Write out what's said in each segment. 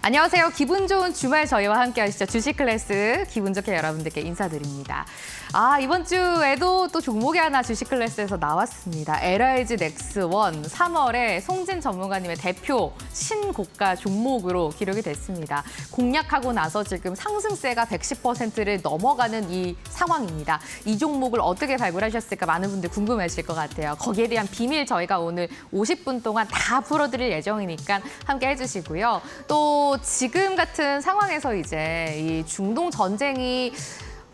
안녕하세요. 기분 좋은 주말 저희와 함께 하시죠. 주식 클래스 기분 좋게 여러분들께 인사드립니다. 이번 주에도 또 종목이 하나 주식 클래스에서 나왔습니다. LIG 넥스원 3월에 송진 전문가님의 대표 신고가 종목으로 기록이 됐습니다. 공략하고 나서 지금 상승세가 110%를 넘어가는 이 상황입니다. 이 종목을 어떻게 발굴하셨을까 많은 분들 궁금하실 것 같아요. 거기에 대한 비밀 저희가 오늘 50분 동안 다 풀어드릴 예정이니까 함께 해주시고요. 또 지금 같은 상황에서 이제 이 중동 전쟁이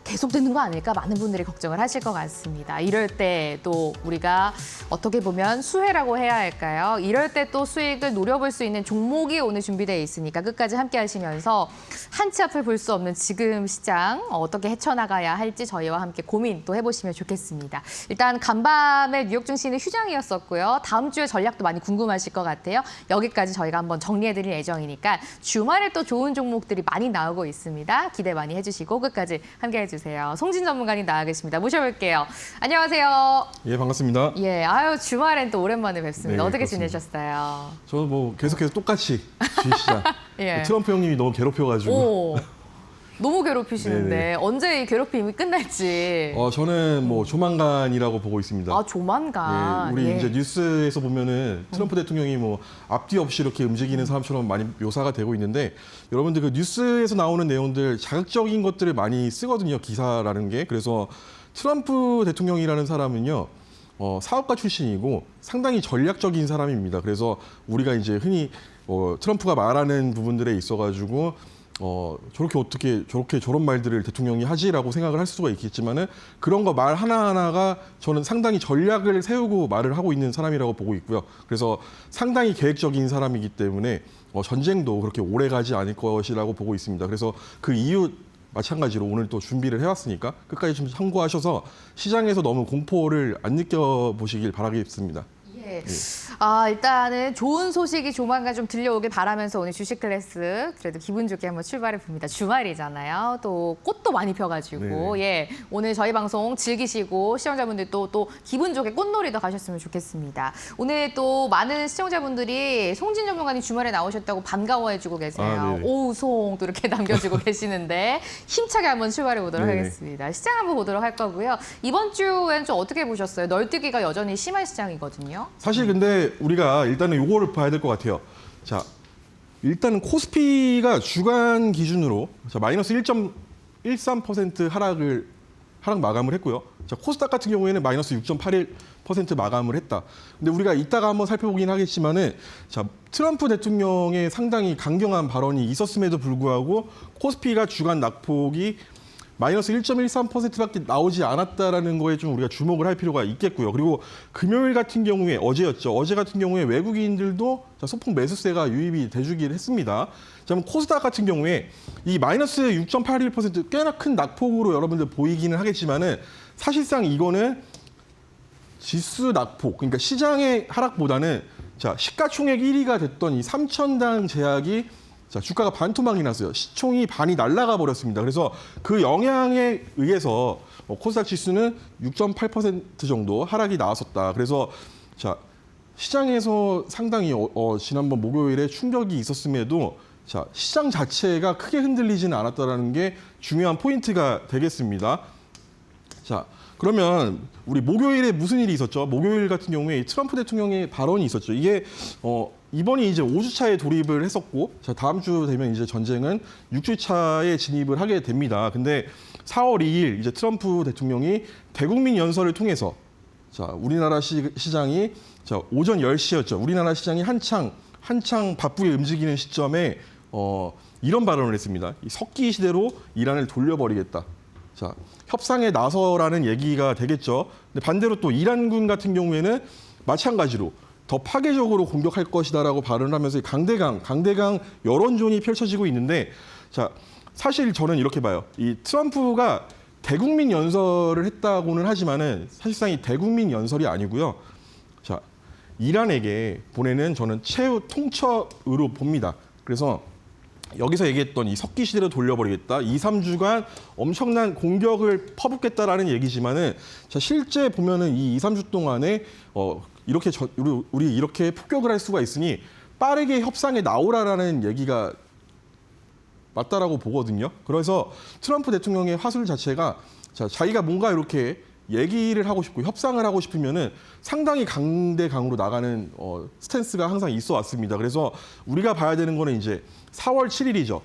계속되는 거 아닐까 많은 분들이 걱정을 하실 것 같습니다. 이럴 때 또 우리가 어떻게 보면 수혜라고 해야 할까요? 이럴 때 또 수익을 노려볼 수 있는 종목이 오늘 준비되어 있으니까 끝까지 함께 하시면서 한치 앞을 볼 수 없는 지금 시장 어떻게 헤쳐나가야 할지 저희와 함께 고민 또 해보시면 좋겠습니다. 일단 간밤에 뉴욕 증시는 휴장이었었고요. 다음 주에 전략도 많이 궁금하실 것 같아요. 여기까지 저희가 한번 정리해드릴 예정이니까 주말에 또 좋은 종목들이 많이 나오고 있습니다. 기대 많이 해주시고 끝까지 함께 해주세요. 송진 전문가님 나와 계십니다. 모셔볼게요. 안녕하세요. 예, 반갑습니다. 예, 주말엔 또 오랜만에 뵙습니다. 네, 어떻게 그렇습니다. 지내셨어요? 저는 뭐 계속해서 똑같이 주식시장. 예. 트럼프 형님이 너무 괴롭혀가지고. 오, 너무 괴롭히시는데 네네. 언제 이 괴롭힘이 끝날지. 저는 뭐 조만간이라고 보고 있습니다. 조만간. 예, 우리 예. 이제 뉴스에서 보면은 트럼프 대통령이 뭐 앞뒤 없이 이렇게 움직이는 사람처럼 많이 묘사가 되고 있는데 여러분들 그 뉴스에서 나오는 내용들 자극적인 것들을 많이 쓰거든요. 기사라는 게. 그래서 트럼프 대통령이라는 사람은요. 사업가 출신이고 상당히 전략적인 사람입니다. 그래서 우리가 이제 흔히 트럼프가 말하는 부분들에 있어가지고 저렇게 저런 말들을 대통령이 하지라고 생각을 할 수가 있겠지만은 그런 거 말 하나하나가 저는 상당히 전략을 세우고 말을 하고 있는 사람이라고 보고 있고요. 그래서 상당히 계획적인 사람이기 때문에 전쟁도 그렇게 오래 가지 않을 것이라고 보고 있습니다. 그래서 그 이유 마찬가지로 오늘 또 준비를 해왔으니까 끝까지 좀 참고하셔서 시장에서 너무 공포를 안 느껴보시길 바라겠습니다. 예. 일단은 좋은 소식이 조만간 좀 들려오길 바라면서 오늘 주식 클래스 그래도 기분 좋게 한번 출발해 봅니다. 주말이잖아요. 또 꽃도 많이 펴가지고 예, 오늘 저희 방송 즐기시고 시청자분들도 또 기분 좋게 꽃놀이도 가셨으면 좋겠습니다. 오늘 또 많은 시청자분들이 송진 전문가님 주말에 나오셨다고 반가워해주고 계세요. 네네. 오우송 또 이렇게 남겨주고 계시는데 힘차게 한번 출발해 보도록 네네. 하겠습니다. 시장 한번 보도록 할 거고요. 이번 주엔 좀 어떻게 보셨어요? 널뛰기가 여전히 심한 시장이거든요. 사실 근데 우리가 일단은 요거를 봐야 될 것 같아요. 자, 일단은 코스피가 주간 기준으로 마이너스 1.13% 하락 마감을 했고요. 자, 코스닥 같은 경우에는 마이너스 6.81% 마감을 했다. 근데 우리가 이따가 한번 살펴보긴 하겠지만은 자, 트럼프 대통령의 상당히 강경한 발언이 있었음에도 불구하고 코스피가 주간 낙폭이 마이너스 1.13%밖에 나오지 않았다라는 거에 좀 우리가 주목을 할 필요가 있겠고요. 그리고 금요일 같은 경우에 어제였죠. 어제 같은 경우에 외국인들도 소폭 매수세가 유입이 돼주긴 했습니다. 자, 그럼 코스닥 같은 경우에 이 마이너스 6.81% 꽤나 큰 낙폭으로 여러분들 보이기는 하겠지만은 사실상 이거는 지수 낙폭, 그러니까 시장의 하락보다는 자, 시가총액 1위가 됐던 이 3천당 제약이 자, 주가가 반토막이 났어요. 시총이 반이 날아가 버렸습니다. 그래서 그 영향에 의해서 코스닥 지수는 6.8% 정도 하락이 나왔었다. 그래서 자, 시장에서 상당히 지난번 목요일에 충격이 있었음에도 자, 시장 자체가 크게 흔들리지는 않았다는 게 중요한 포인트가 되겠습니다. 자, 그러면 우리 목요일에 무슨 일이 있었죠? 목요일 같은 경우에 트럼프 대통령의 발언이 있었죠. 이게 이번이 이제 5주차에 돌입을 했었고, 자, 다음 주 되면 이제 전쟁은 6주차에 진입을 하게 됩니다. 근데 4월 2일 이제 트럼프 대통령이 대국민 연설을 통해서 자, 우리나라 시장이 자, 오전 10시였죠. 우리나라 시장이 한창 바쁘게 움직이는 시점에 이런 발언을 했습니다. 이 석기 시대로 이란을 돌려버리겠다. 자, 협상에 나서라는 얘기가 되겠죠. 근데 반대로 또 이란군 같은 경우에는 마찬가지로 더 파괴적으로 공격할 것이다라고 발언하면서 강대강 여론전이 펼쳐지고 있는데 자, 사실 저는 이렇게 봐요. 이 트럼프가 대국민 연설을 했다고는 하지만은 사실상 이 대국민 연설이 아니고요. 자, 이란에게 보내는 저는 최후 통첩으로 봅니다. 그래서 여기서 얘기했던 이 석기 시대로 돌려버리겠다. 2, 3주간 엄청난 공격을 퍼붓겠다라는 얘기지만은 자, 실제 보면은 이 2, 3주 동안에 우리 이렇게 폭격을 할 수가 있으니 빠르게 협상에 나오라라는 얘기가 맞다라고 보거든요. 그래서 트럼프 대통령의 화술 자체가 자, 자기가 뭔가 이렇게 얘기를 하고 싶고 협상을 하고 싶으면은 상당히 강대강으로 나가는 스탠스가 항상 있어 왔습니다. 그래서 우리가 봐야 되는 거는 이제 4월 7일이죠.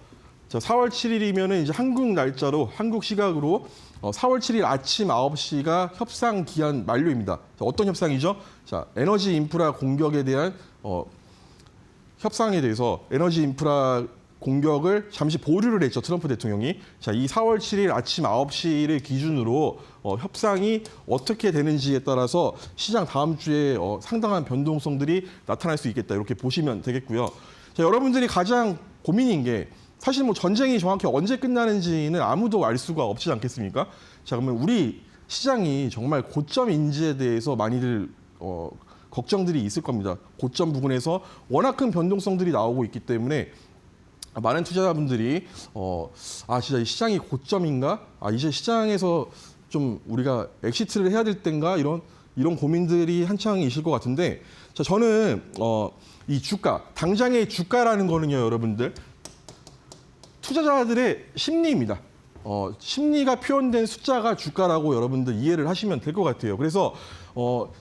자, 4월 7일이면은 이제 한국 날짜로 한국 시각으로 4월 7일 아침 9시가 협상 기한 만료입니다. 자, 어떤 협상이죠? 자, 에너지 인프라 공격에 대한 협상에 대해서 에너지 인프라 공격을 잠시 보류를 했죠. 트럼프 대통령이. 자, 이 4월 7일 아침 9시를 기준으로 협상이 어떻게 되는지에 따라서 시장 다음 주에 상당한 변동성들이 나타날 수 있겠다. 이렇게 보시면 되겠고요. 자, 여러분들이 가장 고민인 게 사실 뭐 전쟁이 정확히 언제 끝나는지는 아무도 알 수가 없지 않겠습니까? 자, 그러면 우리 시장이 정말 고점인지에 대해서 많이들 걱정들이 있을 겁니다. 고점 부분에서 워낙 큰 변동성들이 나오고 있기 때문에 많은 투자자분들이 진짜 이 시장이 고점인가? 이제 시장에서 좀 우리가 엑시트를 해야 될 땐가? 이런 고민들이 한창이실 것 같은데, 자, 저는 이 주가, 당장의 주가라는 거는요, 여러분들 투자자들의 심리입니다. 심리가 표현된 숫자가 주가라고 여러분들 이해를 하시면 될 것 같아요. 그래서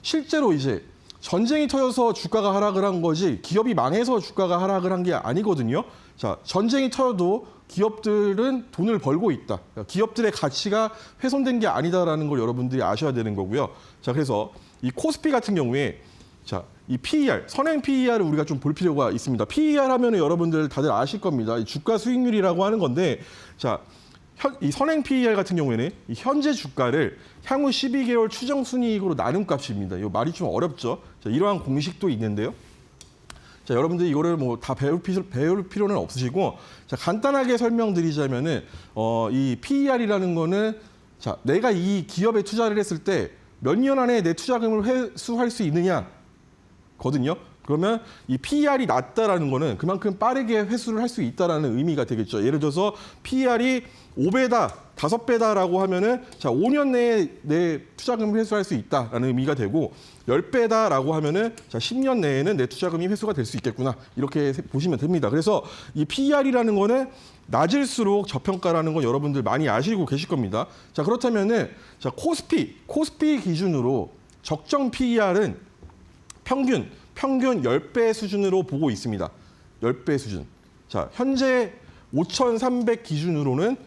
실제로 이제 전쟁이 터져서 주가가 하락을 한 거지 기업이 망해서 주가가 하락을 한 게 아니거든요. 자, 전쟁이 터져도 기업들은 돈을 벌고 있다. 기업들의 가치가 훼손된 게 아니다라는 걸 여러분들이 아셔야 되는 거고요. 자, 그래서 이 코스피 같은 경우에 자, 이 PER, 선행 PER을 우리가 좀 볼 필요가 있습니다. PER 하면은 여러분들 다들 아실 겁니다. 이 주가 수익률이라고 하는 건데, 자, 이 선행 PER 같은 경우에는 이 현재 주가를 향후 12개월 추정 순이익으로 나눈 값입니다. 이 말이 좀 어렵죠. 자, 이러한 공식도 있는데요. 자, 여러분들 이거를 뭐 다 배울 필요는 없으시고, 자, 간단하게 설명드리자면은 이 PER이라는 거는 자, 내가 이 기업에 투자를 했을 때 몇 년 안에 내 투자금을 회수할 수 있느냐 거든요. 그러면 이 PER이 낮다라는 거는 그만큼 빠르게 회수를 할 수 있다라는 의미가 되겠죠. 예를 들어서 PER이 5배다, 5배다라고 하면은 자, 5년 내에 내 투자금을 회수할 수 있다라는 의미가 되고 10배다라고 하면은 자, 10년 내에는 내 투자금이 회수가 될 수 있겠구나. 이렇게 보시면 됩니다. 그래서 이 PER이라는 거는 낮을수록 저평가라는 건 여러분들 많이 아시고 계실 겁니다. 자, 그렇다면은 자, 코스피 기준으로 적정 PER은 평균 10배 수준으로 보고 있습니다. 10배 수준. 자, 현재 5,300 기준으로는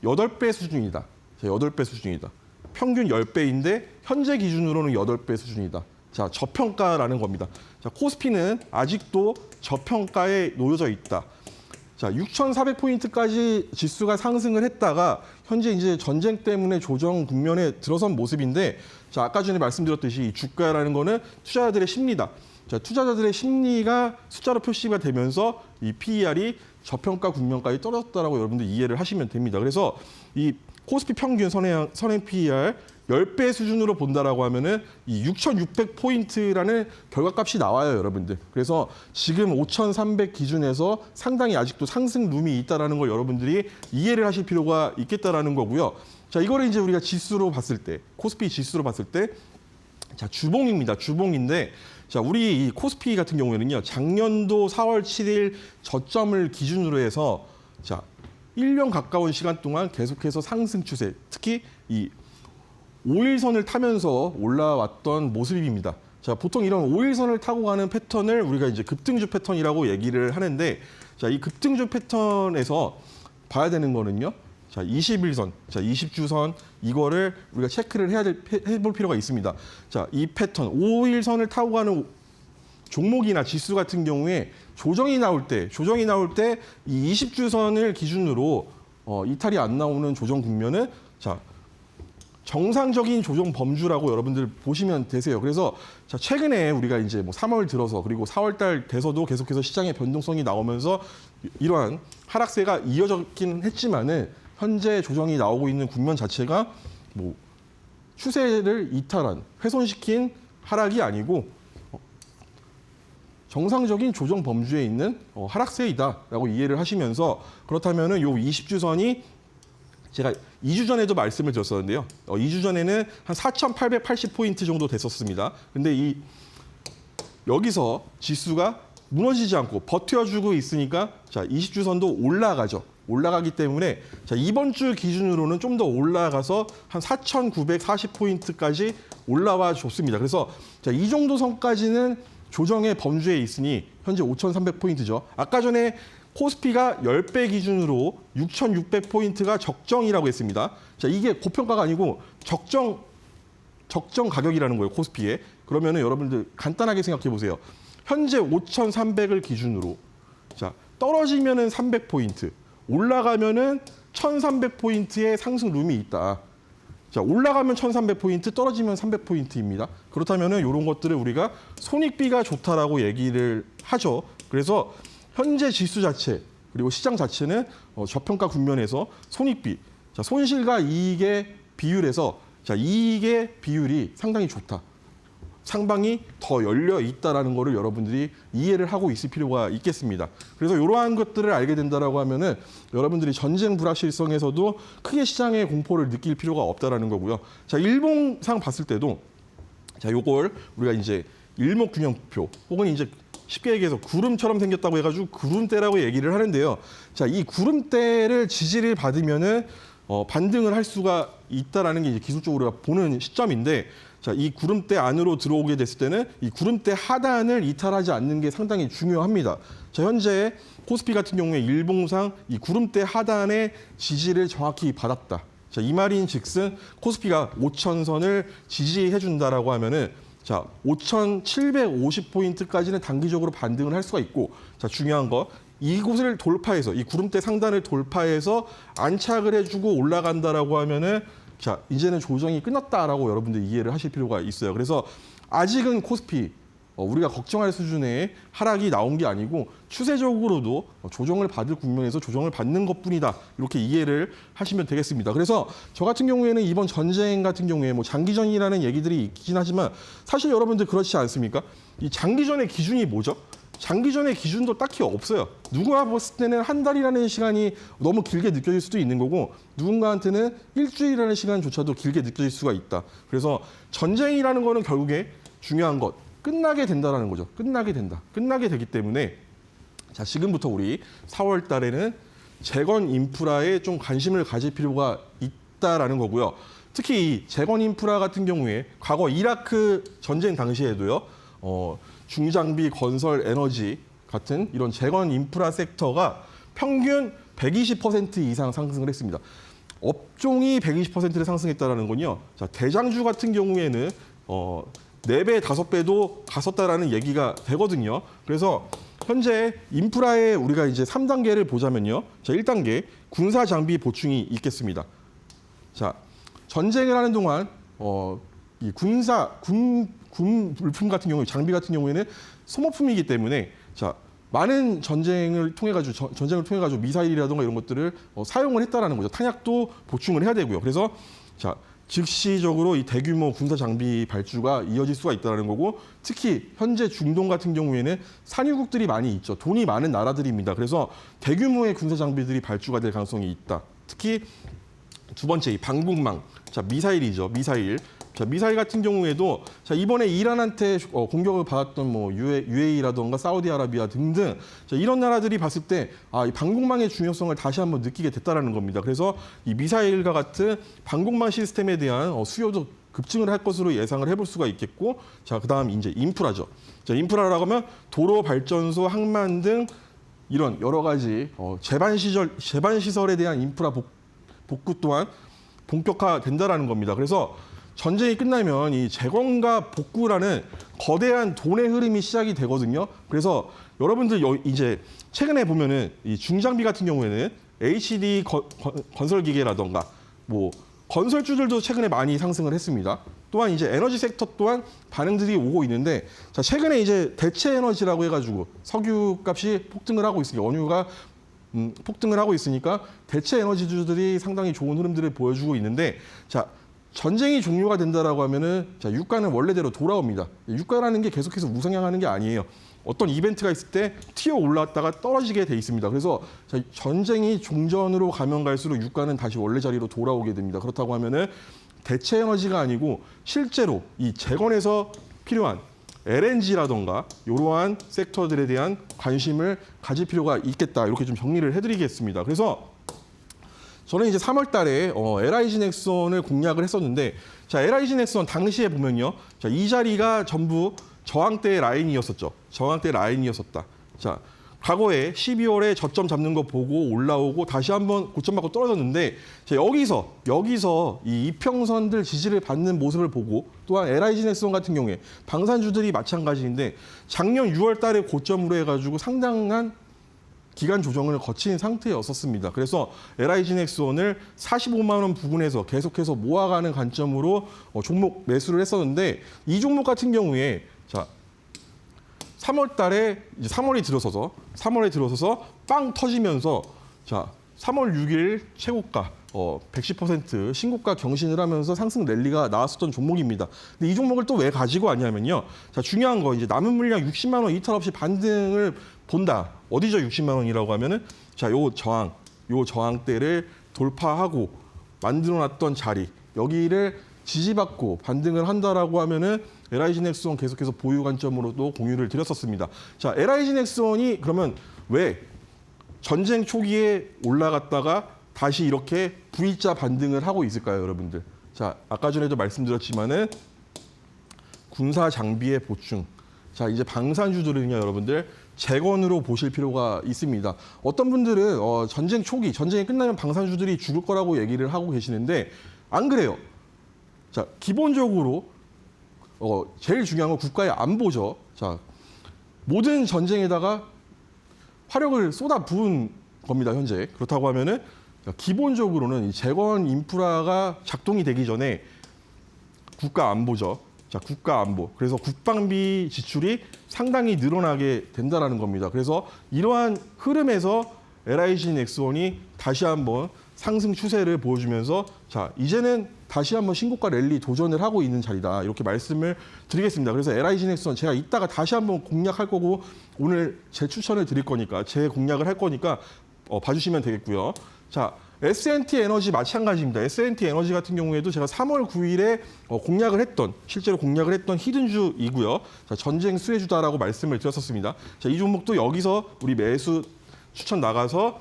8배 수준이다. 자, 8배 수준이다. 평균 10배인데 현재 기준으로는 8배 수준이다. 자, 저평가라는 겁니다. 자, 코스피는 아직도 저평가에 놓여져 있다. 자, 6,400포인트까지 지수가 상승을 했다가 현재 이제 전쟁 때문에 조정 국면에 들어선 모습인데, 자, 아까 전에 말씀드렸듯이 이 주가라는 거는 투자자들의 심리다. 자, 투자자들의 심리가 숫자로 표시가 되면서 이 PER이 저평가 국면까지 떨어졌다라고 여러분들 이해를 하시면 됩니다. 그래서 이 코스피 평균 선행 PER 10배 수준으로 본다라고 하면은 이 6,600포인트라는 결과값이 나와요, 여러분들. 그래서 지금 5,300 기준에서 상당히 아직도 상승 룸이 있다라는 걸 여러분들이 이해를 하실 필요가 있겠다라는 거고요. 자, 이거를 이제 우리가 지수로 봤을 때, 코스피 지수로 봤을 때, 자, 주봉입니다. 주봉인데, 자, 우리 이 코스피 같은 경우에는요, 작년도 4월 7일 저점을 기준으로 해서 자, 1년 가까운 시간 동안 계속해서 상승 추세, 특히 이 5일선을 타면서 올라왔던 모습입니다. 자, 보통 이런 5일선을 타고 가는 패턴을 우리가 이제 급등주 패턴이라고 얘기를 하는데, 자, 이 급등주 패턴에서 봐야 되는 거는요, 자, 21선, 자, 20주선 이거를 우리가 체크를 해볼 필요가 있습니다. 자, 이 패턴 5일선을 타고 가는 종목이나 지수 같은 경우에 조정이 나올 때 이 20주선을 기준으로 이탈이 안 나오는 조정 국면은 자, 정상적인 조정 범주라고 여러분들 보시면 되세요. 그래서 자, 최근에 우리가 이제 뭐 3월 들어서 그리고 4월 달 돼서도 계속해서 시장의 변동성이 나오면서 이러한 하락세가 이어졌긴 했지만은 현재 조정이 나오고 있는 국면 자체가 뭐 추세를 이탈한 훼손시킨 하락이 아니고 정상적인 조정 범주에 있는 하락세이다라고 이해를 하시면서, 그렇다면은 요 20주선이 제가 2주 전에도 말씀을 드렸었는데요. 2주 전에는 한 4,880포인트 정도 됐었습니다. 근데 여기서 지수가 무너지지 않고 버텨주고 있으니까 자, 20주선도 올라가죠. 올라가기 때문에 자, 이번 주 기준으로는 좀 더 올라가서 한 4,940포인트까지 올라와 줬습니다. 그래서 자, 이 정도 선까지는 조정의 범주에 있으니 현재 5,300포인트죠. 아까 전에 코스피가 10배 기준으로 6,600포인트가 적정이라고 했습니다. 자, 이게 고평가가 아니고 적정 가격이라는 거예요, 코스피에. 그러면은 여러분들 간단하게 생각해 보세요. 현재 5,300을 기준으로 자, 떨어지면은 300포인트, 올라가면은 1,300포인트의 상승 룸이 있다. 자, 올라가면 1,300포인트, 떨어지면 300포인트입니다. 그렇다면은 이런 것들을 우리가 손익비가 좋다라고 얘기를 하죠. 그래서 현재 지수 자체 그리고 시장 자체는 저평가 국면에서 손익비, 자, 손실과 이익의 비율에서 자, 이익의 비율이 상당히 좋다. 상방이 더 열려 있다라는 거를 여러분들이 이해를 하고 있을 필요가 있겠습니다. 그래서 이러한 것들을 알게 된다라고 하면은 여러분들이 전쟁 불확실성에서도 크게 시장의 공포를 느낄 필요가 없다라는 거고요. 자, 일봉상 봤을 때도 자, 요걸 우리가 이제 일목균형표 혹은 이제 쉽게 얘기해서 구름처럼 생겼다고 해가지고 구름대라고 얘기를 하는데요. 자, 이 구름대를 지지를 받으면은 반등을 할 수가 있다라는 게 이제 기술적으로 우리가 보는 시점인데, 자, 이 구름대 안으로 들어오게 됐을 때는 이 구름대 하단을 이탈하지 않는 게 상당히 중요합니다. 자, 현재 코스피 같은 경우에 일봉상 이 구름대 하단의 지지를 정확히 받았다. 자, 이 말인즉슨 코스피가 5,000선을 지지해 준다라고 하면은 자, 5,750포인트까지는 단기적으로 반등을 할 수가 있고, 자, 중요한 거 이곳을 돌파해서 이 구름대 상단을 돌파해서 안착을 해주고 올라간다라고 하면은 자, 이제는 조정이 끝났다라고 여러분들 이해를 하실 필요가 있어요. 그래서 아직은 코스피 우리가 걱정할 수준의 하락이 나온 게 아니고 추세적으로도 조정을 받을 국면에서 조정을 받는 것뿐이다. 이렇게 이해를 하시면 되겠습니다. 그래서 저 같은 경우에는 이번 전쟁 같은 경우에 뭐 장기전이라는 얘기들이 있긴 하지만 사실 여러분들 그렇지 않습니까? 이 장기전의 기준이 뭐죠? 장기전의 기준도 딱히 없어요. 누가 봤을 때는 한 달이라는 시간이 너무 길게 느껴질 수도 있는 거고 누군가한테는 일주일이라는 시간조차도 길게 느껴질 수가 있다. 그래서 전쟁이라는 거는 결국에 중요한 것, 끝나게 된다라는 거죠. 끝나게 된다. 끝나게 되기 때문에 자, 지금부터 우리 4월 달에는 재건 인프라에 좀 관심을 가질 필요가 있다라는 거고요. 특히 이 재건 인프라 같은 경우에 과거 이라크 전쟁 당시에도요. 중장비, 건설, 에너지 같은 이런 재건 인프라 sek터가 평균 120% 이상 상승을 했습니다. 업종이 120%를 상승했다는 건요. 자, 대장주 같은 경우에는 4배, 5배도 갔었다라는 얘기가 되거든요. 그래서 현재 인프라에 우리가 이제 3단계를 보자면요. 자, 1단계 군사 장비 보충이 있겠습니다. 자, 전쟁을 하는 동안 이 군 물품 같은 경우, 장비 같은 경우에는 소모품이기 때문에 자, 많은 전쟁을 통해 가지고 미사일이라든가 이런 것들을 사용을 했다라는 거죠. 탄약도 보충을 해야 되고요. 그래서 자, 즉시적으로 이 대규모 군사 장비 발주가 이어질 수가 있다는 거고, 특히 현재 중동 같은 경우에는 산유국들이 많이 있죠. 돈이 많은 나라들입니다. 그래서 대규모의 군사 장비들이 발주가 될 가능성이 있다. 특히 두 번째 이 방북망, 자, 미사일이죠. 미사일. 자, 미사일 같은 경우에도 자, 이번에 이란한테 공격을 받았던 뭐 UAE라던가 사우디아라비아 등등 자, 이런 나라들이 봤을 때 이 방공망의 중요성을 다시 한번 느끼게 됐다라는 겁니다. 그래서 이 미사일과 같은 방공망 시스템에 대한 수요도 급증을 할 것으로 예상을 해볼 수가 있겠고, 자, 그다음 이제 인프라죠. 자, 인프라라고 하면 도로, 발전소, 항만 등 이런 여러 가지 제반 시설에 대한 인프라 복구 또한 본격화된다라는 겁니다. 그래서 전쟁이 끝나면 이 재건과 복구라는 거대한 돈의 흐름이 시작이 되거든요. 그래서 여러분들 이제 최근에 보면은 이 중장비 같은 경우에는 HD 건설기계라던가 뭐 건설주들도 최근에 많이 상승을 했습니다. 또한 이제 에너지 섹터 또한 반응들이 오고 있는데 자, 최근에 이제 대체 에너지라고 해가지고 석유 값이 폭등을 하고 있으니까 원유가 폭등을 하고 있으니까 대체 에너지주들이 상당히 좋은 흐름들을 보여주고 있는데 자, 전쟁이 종료가 된다라고 하면은 자, 유가는 원래대로 돌아옵니다. 유가라는 게 계속해서 우상향하는 게 아니에요. 어떤 이벤트가 있을 때 튀어 올라왔다가 떨어지게 돼 있습니다. 그래서 자, 전쟁이 종전으로 가면 갈수록 유가는 다시 원래 자리로 돌아오게 됩니다. 그렇다고 하면은 대체 에너지가 아니고 실제로 이 재건에서 필요한 LNG라던가 이러한 섹터들에 대한 관심을 가질 필요가 있겠다. 이렇게 좀 정리를 해드리겠습니다. 그래서 저는 이제 3월 달에 LIG 넥슨을 공략을 했었는데, 자, LIG 넥슨 당시에 보면요. 자, 이 자리가 전부 저항대 라인이었었죠. 저항대 라인이었었다. 자, 과거에 12월에 저점 잡는 거 보고 올라오고 다시 한번 고점 받고 떨어졌는데, 자, 여기서 이 이평선들 지지를 받는 모습을 보고, 또한 LIG 넥슨 같은 경우에 방산주들이 마찬가지인데 작년 6월 달에 고점으로 해가지고 상당한 기간 조정을 거친 상태였었습니다. 그래서 LIG 넥슨을 45만 원 부근에서 계속해서 모아가는 관점으로 종목 매수를 했었는데, 이 종목 같은 경우에 자, 3월 달에 이제 3월에 들어서서 빵 터지면서 자, 3월 6일 최고가 110% 신고가 경신을 하면서 상승 랠리가 나왔었던 종목입니다. 근데 이 종목을 또 왜 가지고 왔냐면요. 자, 중요한 거 이제 남은 물량 60만 원 이탈 없이 반등을 본다. 어디죠? 60만 원이라고 하면은 자, 요 저항대를 돌파하고 만들어 놨던 자리. 여기를 지지받고 반등을 한다라고 하면은 LIG 넥슨 계속해서 보유 관점으로도 공유를 드렸었습니다. 자, LIG 넥슨이 그러면 왜 전쟁 초기에 올라갔다가 다시 이렇게 V자 반등을 하고 있을까요, 여러분들? 자, 아까 전에도 말씀드렸지만은 군사 장비의 보충. 자, 이제 방산주들은요, 여러분들 재건으로 보실 필요가 있습니다. 어떤 분들은 전쟁 초기, 전쟁이 끝나면 방산주들이 죽을 거라고 얘기를 하고 계시는데 안 그래요. 자, 기본적으로 제일 중요한 건 국가의 안보죠. 자, 모든 전쟁에다가 화력을 쏟아 부은 겁니다, 현재. 그렇다고 하면은 기본적으로는 이 재건 인프라가 작동이 되기 전에 국가 안보죠. 자, 국가 안보. 그래서 국방비 지출이 상당히 늘어나게 된다라는 겁니다. 그래서 이러한 흐름에서 LIG 넥슨이 다시 한번 상승 추세를 보여주면서 자, 이제는 다시 한번 신고가 랠리 도전을 하고 있는 자리다. 이렇게 말씀을 드리겠습니다. 그래서 LIG 넥슨 제가 이따가 다시 한번 공략할 거고 오늘 제 추천을 드릴 거니까 제 공략을 할 거니까 봐주시면 되겠고요. 자, S&T 에너지 마찬가지입니다. S&T 에너지 같은 경우에도 제가 3월 9일에 실제로 공략을 했던 히든주이고요. 자, 전쟁 수혜주다라고 말씀을 드렸었습니다. 자, 이 종목도 여기서 우리 매수 추천 나가서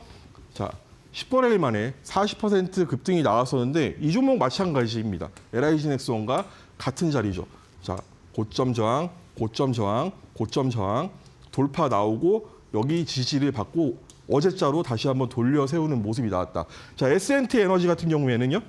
자, 10거래일 만에 40% 급등이 나왔었는데 이 종목 마찬가지입니다. LIG 넥슨과 같은 자리죠. 자, 고점 저항, 고점 저항, 고점 저항 돌파 나오고 여기 지지를 받고 어제자로 다시 한번 돌려 세우는 모습이 나왔다. 자, S&T 에너지 같은 경우에는요.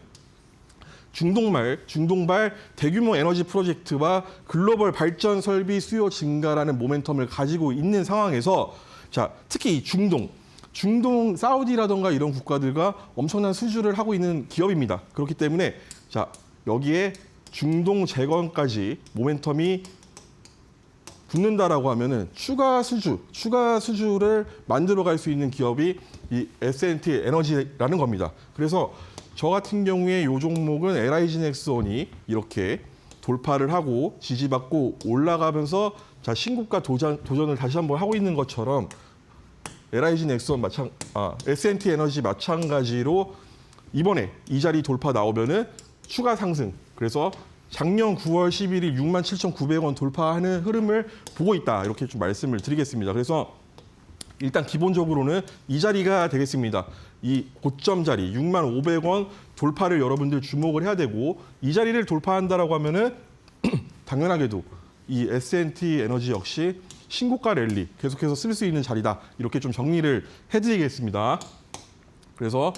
중동발 대규모 에너지 프로젝트와 글로벌 발전 설비 수요 증가라는 모멘텀을 가지고 있는 상황에서 자, 특히 이 중동 사우디라던가 이런 국가들과 엄청난 수주를 하고 있는 기업입니다. 그렇기 때문에 자, 여기에 중동 재건까지 모멘텀이 붙는다라고 하면은 추가 수주를 만들어 갈 수 있는 기업이 이 S&T 에너지라는 겁니다. 그래서 저 같은 경우에 이 종목은 LIG 넥슨이 이렇게 돌파를 하고 지지받고 올라가면서 자, 신고가 도전을 다시 한번 하고 있는 것처럼 LIG 넥슨 S&T 에너지 마찬가지로 이번에 이 자리 돌파 나오면은 추가 상승. 그래서 작년 9월 11일 67,900원 돌파하는 흐름을 보고 있다. 이렇게 좀 말씀을 드리겠습니다. 그래서 일단 기본적으로는 이 자리가 되겠습니다. 이 고점 자리 65,000원 돌파를 여러분들 주목을 해야 되고 이 자리를 돌파한다라고 하면은 당연하게도 이 S&T 에너지 역시 신고가 랠리 계속해서 쓸 수 있는 자리다. 이렇게 좀 정리를 해드리겠습니다. 그래서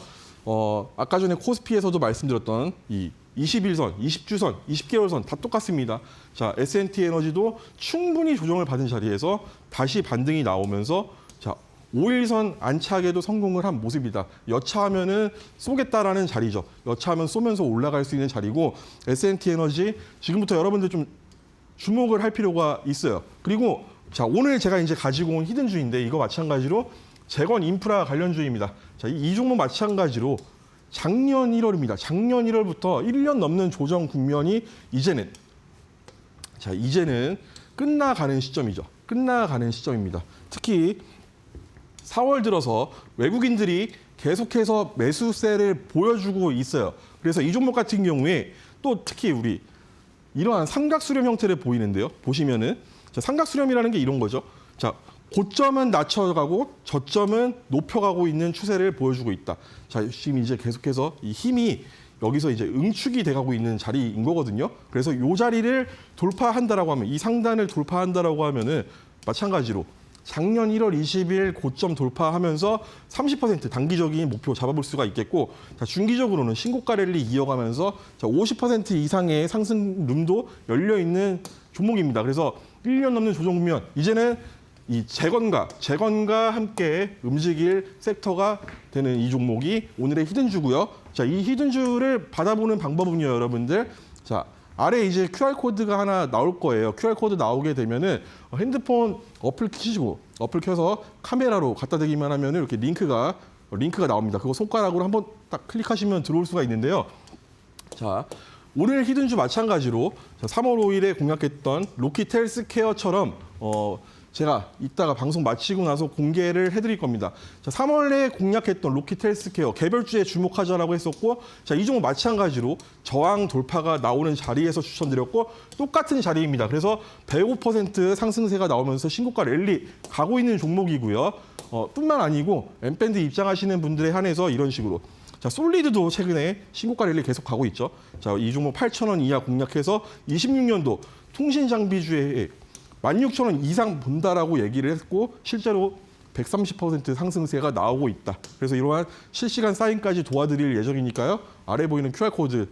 아까 전에 코스피에서도 말씀드렸던 이 21선, 20주선, 20개월선 다 똑같습니다. 자, S&T 에너지도 충분히 조정을 받은 자리에서 다시 반등이 나오면서 자, 5일선 안착에도 성공을 한 모습이다. 여차하면은 쏘겠다라는 자리죠. 여차하면 쏘면서 올라갈 수 있는 자리고 S&T 에너지 지금부터 여러분들 좀 주목을 할 필요가 있어요. 그리고 자, 오늘 제가 이제 가지고 온 히든주인데 이거 마찬가지로 재건 인프라 관련주입니다. 자, 이 종목 마찬가지로 작년 1월입니다. 작년 1월부터 1년 넘는 조정 국면이 이제는 끝나가는 시점이죠. 끝나가는 시점입니다. 특히 4월 들어서 외국인들이 계속해서 매수세를 보여주고 있어요. 그래서 이 종목 같은 경우에 또 특히 우리 이러한 삼각수렴 형태를 보이는데요. 보시면은 자, 삼각 수렴이라는 게 이런 거죠. 자, 고점은 낮춰가고 저점은 높여가고 있는 추세를 보여주고 있다. 자, 지금 이제 계속해서 이 힘이 여기서 이제 응축이 돼가고 있는 자리인 거거든요. 그래서 이 자리를 돌파한다라고 하면, 이 상단을 돌파한다라고 하면은 마찬가지로 작년 1월 20일 고점 돌파하면서 30% 단기적인 목표 잡아볼 수가 있겠고, 자, 중기적으로는 신고가 랠리 이어가면서 자, 50% 이상의 상승룸도 열려 있는 종목입니다. 그래서 1년 넘는 조정 국면, 이제는 이 재건과 함께 움직일 섹터가 되는 이 종목이 오늘의 히든주고요. 자, 이 히든주를 받아보는 방법은요, 여러분들. 자, 아래 이제 QR코드가 하나 나올 거예요. QR코드 나오게 되면은 핸드폰 어플 켜시고, 어플 켜서 카메라로 갖다 대기만 하면 이렇게 링크가 나옵니다. 그거 손가락으로 한번 딱 클릭하시면 들어올 수가 있는데요. 자, 오늘 히든주 마찬가지로 3월 5일에 공략했던 로키트 헬스케어처럼 제가 이따가 방송 마치고 나서 공개를 해드릴 겁니다. 자, 3월에 공략했던 로키트 헬스케어 개별주에 주목하자라고 했었고, 자, 이 종목 마찬가지로 저항 돌파가 나오는 자리에서 추천드렸고, 똑같은 자리입니다. 그래서 105% 상승세가 나오면서 신고가 랠리 가고 있는 종목이고요. 뿐만 아니고 엠밴드 입장하시는 분들에 한해서 이런 식으로, 자, 솔리드도 최근에 신고가 랠리 계속 가고 있죠. 자, 이 종목 8,000원 이하 공략해서 26년도 통신 장비주에 16,000원 이상 본다라고 얘기를 했고, 실제로 130% 상승세가 나오고 있다. 그래서 이러한 실시간 사인까지 도와드릴 예정이니까요. 아래 보이는 QR코드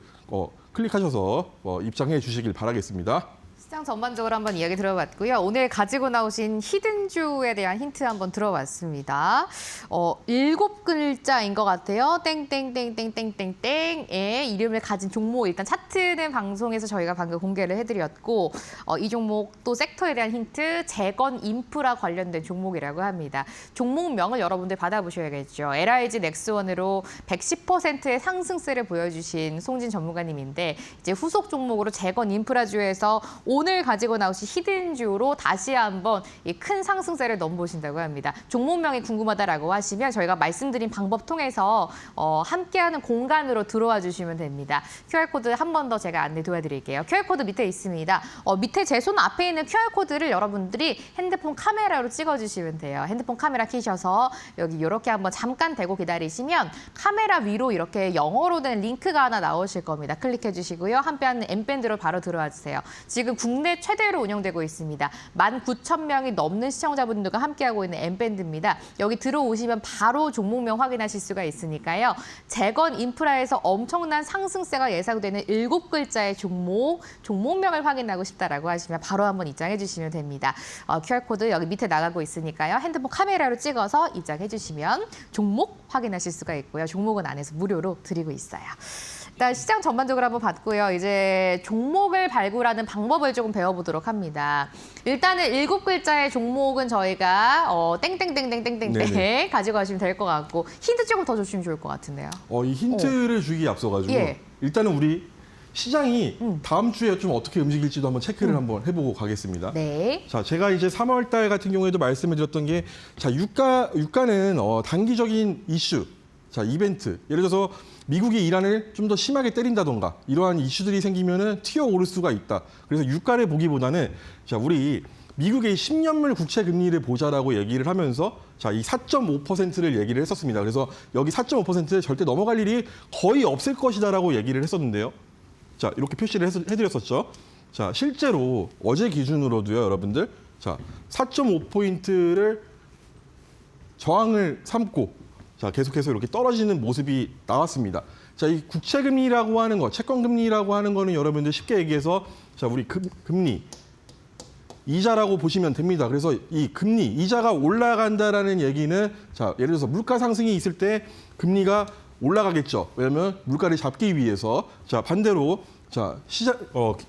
클릭하셔서 입장해 주시길 바라겠습니다. 시장 전반적으로 한번 이야기 들어봤고요. 오늘 가지고 나오신 히든주에 대한 힌트 한번 들어봤습니다. 7글자인 것 같아요. 땡땡땡땡땡땡땡의 이름을 가진 종목, 일단 차트는 방송에서 저희가 방금 공개를 해드렸고, 이 종목 또 섹터에 대한 힌트, 재건 인프라 관련된 종목이라고 합니다. 종목명을 여러분들 받아보셔야겠죠. LIG 넥스원으로 110%의 상승세를 보여주신 송진 전문가님인데, 이제 후속 종목으로 재건 인프라주에서 오늘 가지고 나오신 히든주로 다시 한번 이 큰 상승세를 넘보신다고 합니다. 종목명이 궁금하다라고 하시면 저희가 말씀드린 방법 통해서 함께하는 공간으로 들어와 주시면 됩니다. QR코드 한 번 더 제가 안내 도와드릴게요. QR코드 밑에 있습니다. 밑에 제 손 앞에 있는 QR코드를 여러분들이 핸드폰 카메라로 찍어주시면 돼요. 핸드폰 카메라 켜셔서 여기 이렇게 한번 잠깐 대고 기다리시면 카메라 위로 이렇게 영어로 된 링크가 하나 나오실 겁니다. 클릭해 주시고요. 함께하는 엠밴드로 바로 들어와 주세요. 지금 국내 최대로 운영되고 있습니다. 19,000명이 넘는 시청자분들과 함께하고 있는 엠밴드입니다. 여기 들어오시면 바로 종목명 확인하실 수가 있으니까요. 재건 인프라에서 엄청난 상승세가 예상되는 7글자의 종목명을 확인하고 싶다라고 하시면 바로 한번 입장해 주시면 됩니다. QR코드 여기 밑에 나가고 있으니까요. 핸드폰 카메라로 찍어서 입장해 주시면 종목 확인하실 수가 있고요. 종목은 안에서 무료로 드리고 있어요. 일단 시장 전반적으로 한번 봤고요. 이제 종목을 발굴하는 방법을 조금 배워보도록 합니다. 일단은 7글자의 종목은 저희가 땡땡땡땡땡땡 네네. 가지고 가시면 될 것 같고, 힌트 조금 더 주시면 좋을 것 같은데요. 이 힌트를 주기 앞서가지고 예. 일단은 우리 시장이 다음 주에 좀 어떻게 움직일지도 한번 체크를 한번 해보고 가겠습니다. 네. 자, 제가 이제 3월 달 같은 경우에도 말씀을 드렸던 게, 자, 유가는 단기적인 이슈, 자, 이벤트, 예를 들어서 미국이 이란을 좀 더 심하게 때린다던가 이러한 이슈들이 생기면은 튀어오를 수가 있다. 그래서 유가를 보기보다는, 자, 우리 미국의 10년물 국채 금리를 보자라고 얘기를 하면서, 자, 이 4.5%를 얘기를 했었습니다. 그래서 여기 4.5%를 절대 넘어갈 일이 거의 없을 것이다라고 얘기를 했었는데요. 자, 이렇게 표시를 해드렸었죠. 자, 실제로 어제 기준으로도요, 여러분들, 자, 4.5포인트를 저항을 삼고, 자, 계속해서 이렇게 떨어지는 모습이 나왔습니다. 자, 이 국채금리라고 하는 거, 채권금리라고 하는 거는 여러분들 쉽게 얘기해서, 자, 우리 금리, 이자라고 보시면 됩니다. 그래서 이 금리, 이자가 올라간다라는 얘기는, 자, 예를 들어서 물가 상승이 있을 때 금리가 올라가겠죠. 왜냐하면 물가를 잡기 위해서. 자, 반대로, 자,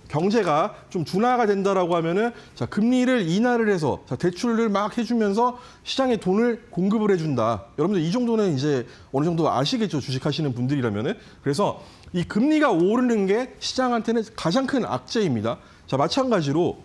경제가 좀 둔화가 된다라고 하면은, 자, 금리를 인하를 해서, 자, 대출을 막 해주면서 시장에 돈을 공급을 해준다. 여러분들 이 정도는 이제 어느 정도 아시겠죠, 주식하시는 분들이라면은. 그래서 이 금리가 오르는 게 시장한테는 가장 큰 악재입니다. 자, 마찬가지로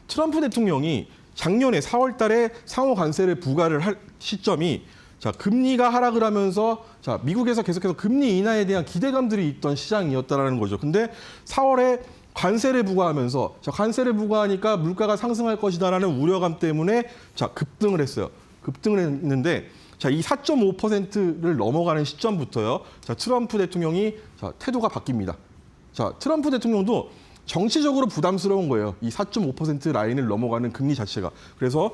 트럼프 대통령이 작년에 4월 달에 상호 관세를 부과를 할 시점이, 자, 금리가 하락을 하면서, 자, 미국에서 계속해서 금리 인하에 대한 기대감들이 있던 시장이었다라는 거죠. 근데 4월에 관세를 부과하면서 자, 관세를 부과하니까 물가가 상승할 것이다라는 우려감 때문에 자, 급등을 했어요. 급등을 했는데 자, 이 4.5%를 넘어가는 시점부터요. 자, 트럼프 대통령이 자, 태도가 바뀝니다. 자, 트럼프 대통령도 정치적으로 부담스러운 거예요. 이 4.5% 라인을 넘어가는 금리 자체가. 그래서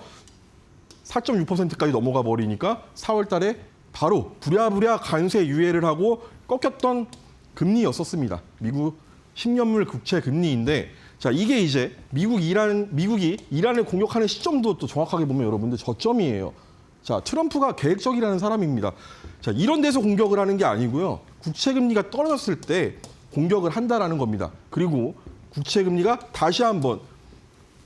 4.6%까지 넘어가 버리니까 4월 달에 바로 부랴부랴 관세 유예를 하고 꺾였던 금리였었습니다. 미국 10년물 국채 금리인데 자, 이게 이제 미국이 이란을 공격하는 시점도 또 정확하게 보면 여러분들 저점이에요. 자, 트럼프가 계획적이라는 사람입니다. 자, 이런 데서 공격을 하는 게 아니고요. 국채 금리가 떨어졌을 때 공격을 한다라는 겁니다. 그리고 국채 금리가 다시 한번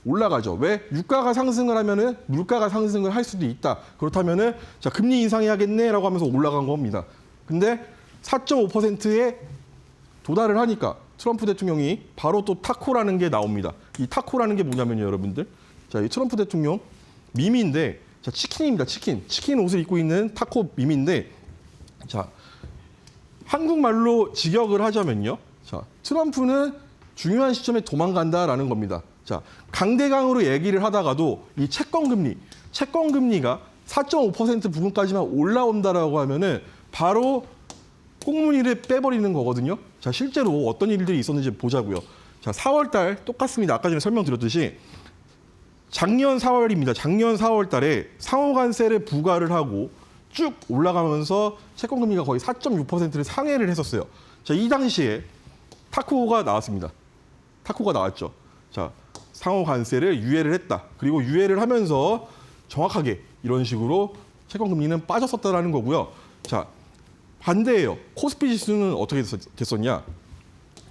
올라가죠. 왜? 유가가 상승을 하면은 물가가 상승을 할 수도 있다. 그렇다면은 자, 금리 인상해야겠네라고 하면서 올라간 겁니다. 근데 4.5%에 도달을 하니까 트럼프 대통령이 바로 또 타코라는 게 나옵니다. 이 타코라는 게 뭐냐면요, 여러분들. 자, 이 트럼프 대통령 밈인데 자, 치킨입니다. 치킨 옷을 입고 있는 타코 밈인데 자, 한국말로 직역을 하자면요. 자, 트럼프는 중요한 시점에 도망간다라는 겁니다. 자, 강대강으로 얘기를 하다가도 이 채권 금리가 4.5% 부분까지만 올라온다라고 하면은 바로 꽁무니를 빼버리는 거거든요. 자, 실제로 어떤 일들이 있었는지 보자고요. 자, 4월 달 똑같습니다. 아까 전에 설명드렸듯이 작년 4월입니다. 작년 4월 달에 상호관세를 부과를 하고 쭉 올라가면서 채권 금리가 거의 4.6%를 상회를 했었어요. 자, 이 당시에 타코가 나왔습니다. 타코가 나왔죠. 자, 상호 관세를 유예를 했다. 그리고 유예를 하면서 정확하게 이런 식으로 채권 금리는 빠졌었다라는 거고요. 자, 반대예요. 코스피 지수는 어떻게 됐었냐?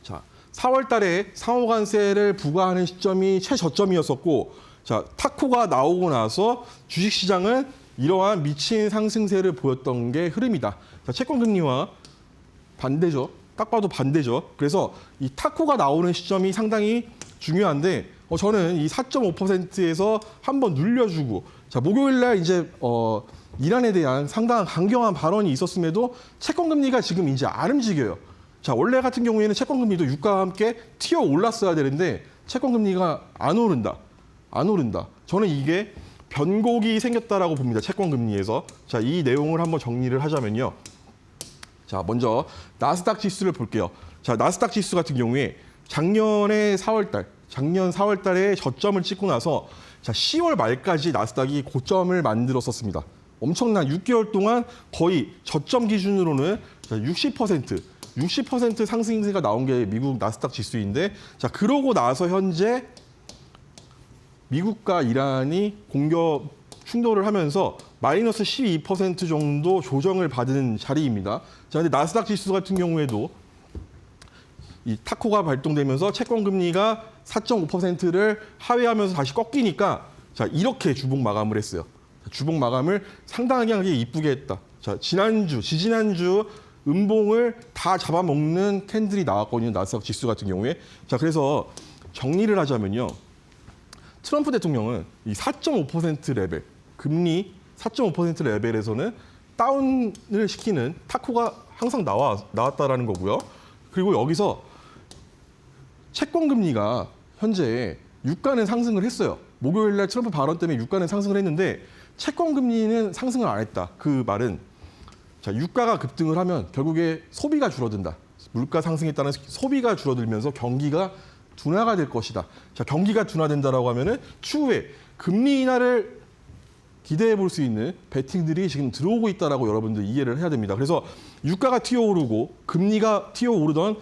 자, 4월 달에 상호 관세를 부과하는 시점이 최저점이었었고, 자, 타코가 나오고 나서 주식 시장은 이러한 미친 상승세를 보였던 게 흐름이다. 자, 채권 금리와 반대죠. 딱 봐도 반대죠. 그래서 이 타코가 나오는 시점이 상당히 중요한데 저는 이 4.5%에서 한번 눌려주고 자, 목요일 날 이제 이란에 대한 상당한 강경한 발언이 있었음에도 채권 금리가 지금 이제 안 움직여요. 자, 원래 같은 경우에는 채권 금리도 유가와 함께 튀어 올랐어야 되는데 채권 금리가 안 오른다. 저는 이게 변곡이 생겼다라고 봅니다. 채권 금리에서. 자, 이 내용을 한번 정리를 하자면요. 자, 먼저 나스닥 지수를 볼게요. 자, 나스닥 지수 같은 경우에 작년 4월 달에 저점을 찍고 나서 자, 10월 말까지 나스닥이 고점을 만들었었습니다. 엄청난 6개월 동안 거의 저점 기준으로는 60% 상승세가 나온 게 미국 나스닥 지수인데 자, 그러고 나서 현재 미국과 이란이 공격 충돌을 하면서 마이너스 12% 정도 조정을 받은 자리입니다. 자, 근데 나스닥 지수 같은 경우에도 이 타코가 발동되면서 채권 금리가 4.5%를 하회하면서 다시 꺾이니까 자, 이렇게 주봉 마감을 했어요. 주봉 마감을 상당하게 이쁘게 했다. 자, 지지난주 음봉을 다 잡아먹는 캔들이 나왔거든요. 나스닥 지수 같은 경우에. 자, 그래서 정리를 하자면요. 트럼프 대통령은 이 4.5% 레벨, 금리 4.5% 레벨에서는 다운을 시키는 타코가 항상 나왔다라는 거고요. 그리고 여기서 채권 금리가 현재 유가는 상승을 했어요. 목요일 날 트럼프 발언 때문에 유가는 상승을 했는데 채권 금리는 상승을 안 했다. 그 말은 자, 유가가 급등을 하면 결국에 소비가 줄어든다. 물가 상승에 따른 소비가 줄어들면서 경기가 둔화가 될 것이다. 자, 경기가 둔화된다라고 하면은 추후에 금리 인하를 기대해 볼 수 있는 베팅들이 지금 들어오고 있다라고 여러분들 이해를 해야 됩니다. 그래서 유가가 튀어오르고 금리가 튀어오르던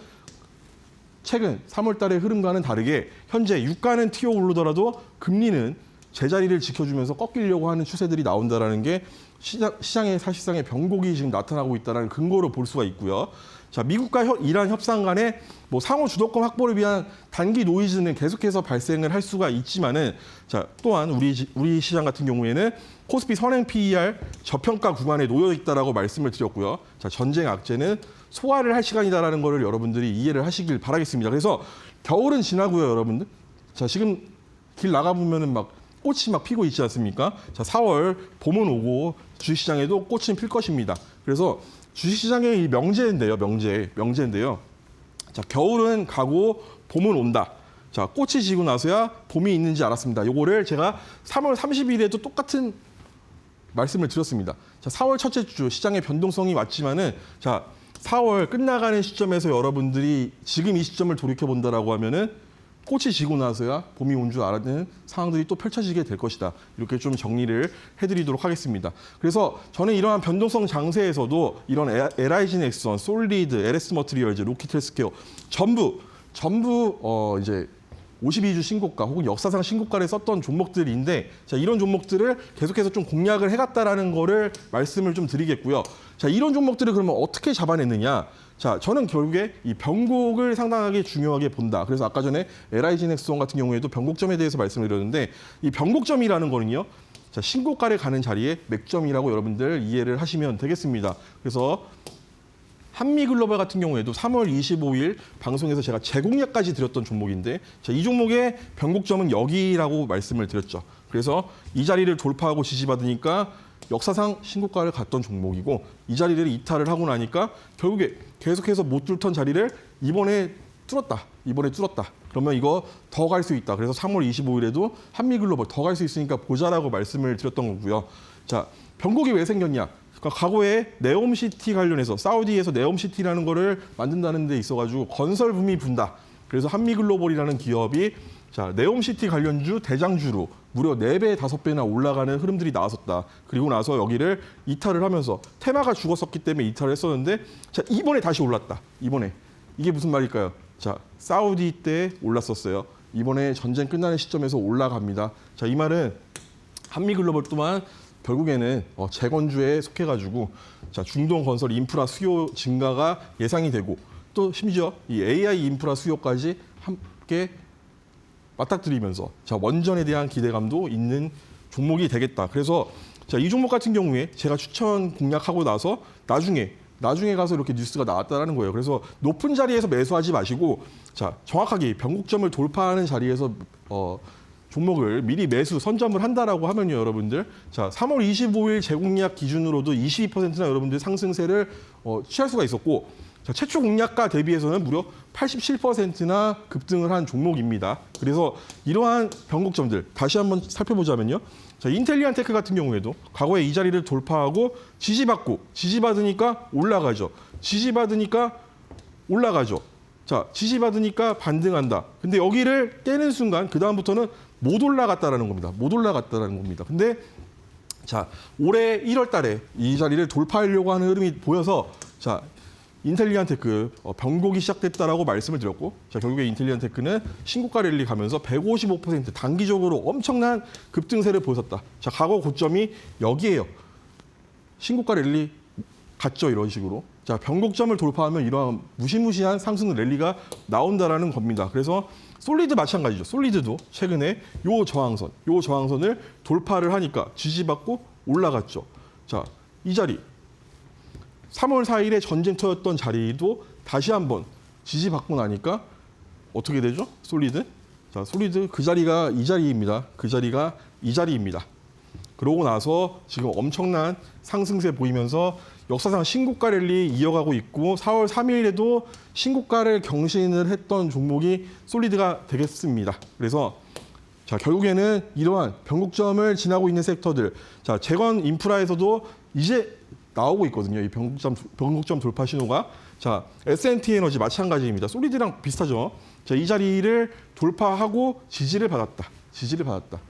최근 3월 달의 흐름과는 다르게 현재 유가는 튀어오르더라도 금리는 제자리를 지켜주면서 꺾이려고 하는 추세들이 나온다라는 게 시장의 사실상의 변곡이 지금 나타나고 있다는 근거로 볼 수가 있고요. 자, 미국과 이란 협상 간에 뭐 상호 주도권 확보를 위한 단기 노이즈는 계속해서 발생을 할 수가 있지만은 자, 또한 우리 시장 같은 경우에는 코스피 선행 PER 저평가 구간에 놓여 있다라고 말씀을 드렸고요. 자, 전쟁 악재는 소화를 할 시간이다라는 거를 여러분들이 이해를 하시길 바라겠습니다. 그래서 겨울은 지나고요, 여러분들. 자, 지금 길 나가 보면은 막 꽃이 막 피고 있지 않습니까? 자, 4월 봄은 오고 주식시장에도 꽃은 필 것입니다. 그래서 주식시장의 이 명제인데요. 자, 겨울은 가고 봄은 온다. 자, 꽃이 지고 나서야 봄이 있는지 알았습니다. 요거를 제가 3월 30일에도 똑같은 말씀을 드렸습니다. 자, 4월 첫째 주 시장의 변동성이 왔지만은 자, 4월 끝나가는 시점에서 여러분들이 지금 이 시점을 돌이켜 본다라고 하면은 꽃이 지고 나서야 봄이 온 줄 알았는 상황들이 또 펼쳐지게 될 것이다. 이렇게 좀 정리를 해드리도록 하겠습니다. 그래서 저는 이러한 변동성 장세에서도 이런 LIG 넥슨, 솔리드, LS 머티리얼즈, 로키트 헬스케어 전부 이제 52주 신고가 혹은 역사상 신고가를 썼던 종목들인데 자, 이런 종목들을 계속해서 좀 공략을 해갔다라는 거를 말씀을 좀 드리겠고요. 자, 이런 종목들을 그러면 어떻게 잡아냈느냐? 자, 저는 결국에 이 변곡을 상당하게 중요하게 본다. 그래서 아까 전에 LIG 넥스원 같은 경우에도 변곡점에 대해서 말씀을 드렸는데 이 변곡점이라는 거는요. 자, 신고가를 가는 자리에 맥점이라고 여러분들 이해를 하시면 되겠습니다. 그래서 한미글로벌 같은 경우에도 3월 25일 방송에서 제가 재공략까지 드렸던 종목인데 자, 이 종목의 변곡점은 여기라고 말씀을 드렸죠. 그래서 이 자리를 돌파하고 지지받으니까 역사상 신고가를 갔던 종목이고 이 자리를 이탈을 하고 나니까 결국에 계속해서 못 뚫던 자리를 이번에 뚫었다. 그러면 이거 더 갈 수 있다. 그래서 3월 25일에도 한미글로벌 더 갈 수 있으니까 보자라고 말씀을 드렸던 거고요. 자, 변곡이 왜 생겼냐? 그러니까 과거에 네옴시티 관련해서 사우디에서 네옴시티라는 거를 만든다는 데 있어가지고 건설 붐이 분다. 그래서 한미글로벌이라는 기업이 자, 네옴시티 관련주 대장주로 무려 4배, 5배나 올라가는 흐름들이 나왔었다. 그리고 나서 여기를 이탈을 하면서 테마가 죽었었기 때문에 이탈을 했었는데 자, 이번에 다시 올랐다. 이번에. 이게 무슨 말일까요? 자, 사우디 때 올랐었어요. 이번에 전쟁 끝나는 시점에서 올라갑니다. 자, 이 말은 한미글로벌 또한 결국에는 재건주에 속해가지고 자, 중동 건설 인프라 수요 증가가 예상이 되고 또 심지어 이 AI 인프라 수요까지 함께 맞닥뜨리면서 자, 원전에 대한 기대감도 있는 종목이 되겠다. 그래서 자, 이 종목 같은 경우에 제가 추천 공략하고 나서 나중에 가서 이렇게 뉴스가 나왔다라는 거예요. 그래서 높은 자리에서 매수하지 마시고 자, 정확하게 변곡점을 돌파하는 자리에서 종목을 미리 매수 선점을 한다라고 하면요, 여러분들. 자, 3월 25일 재공략 기준으로도 22%나 여러분들 상승세를 취할 수가 있었고 자, 최초 공략가 대비해서는 무려 87%나 급등을 한 종목입니다. 그래서 이러한 변곡점들 다시 한번 살펴보자면요. 자, 인텔리안테크 같은 경우에도 과거에 이 자리를 돌파하고 지지받으니까 올라가죠. 자, 지지받으니까 반등한다. 근데 여기를 깨는 순간 그 다음부터는 못 올라갔다라는 겁니다. 근데 자, 올해 1월 달에 이 자리를 돌파하려고 하는 흐름이 보여서 자, 인텔리안테크 변곡이 시작됐다라고 말씀을 드렸고 자, 결국에 인텔리안테크는 신고가 랠리 가면서 155% 단기적으로 엄청난 급등세를 보였었다. 자, 과거 고점이 여기에요. 신고가 랠리 갔죠, 이런 식으로. 자, 변곡점을 돌파하면 이러한 무시무시한 상승 랠리가 나온다라는 겁니다. 그래서 솔리드 마찬가지죠. 솔리드도 최근에 요 저항선을 돌파를 하니까 지지받고 올라갔죠. 자, 이 자리 3월 4일에 전쟁터였던 자리도 다시 한번 지지받고 나니까 어떻게 되죠? 솔리드. 자, 솔리드 그 자리가 이 자리입니다. 그러고 나서 지금 엄청난 상승세 보이면서 역사상 신고가 랠리 이어가고 있고 4월 3일에도 신고가를 경신을 했던 종목이 솔리드가 되겠습니다. 그래서 자, 결국에는 이러한 변곡점을 지나고 있는 섹터들, 자, 재건 인프라에서도 이제 나오고 있거든요. 이 변곡점 돌파 신호가. 자, S&T 에너지 마찬가지입니다. 솔리드랑 비슷하죠. 자, 이 자리를 돌파하고 지지를 받았다.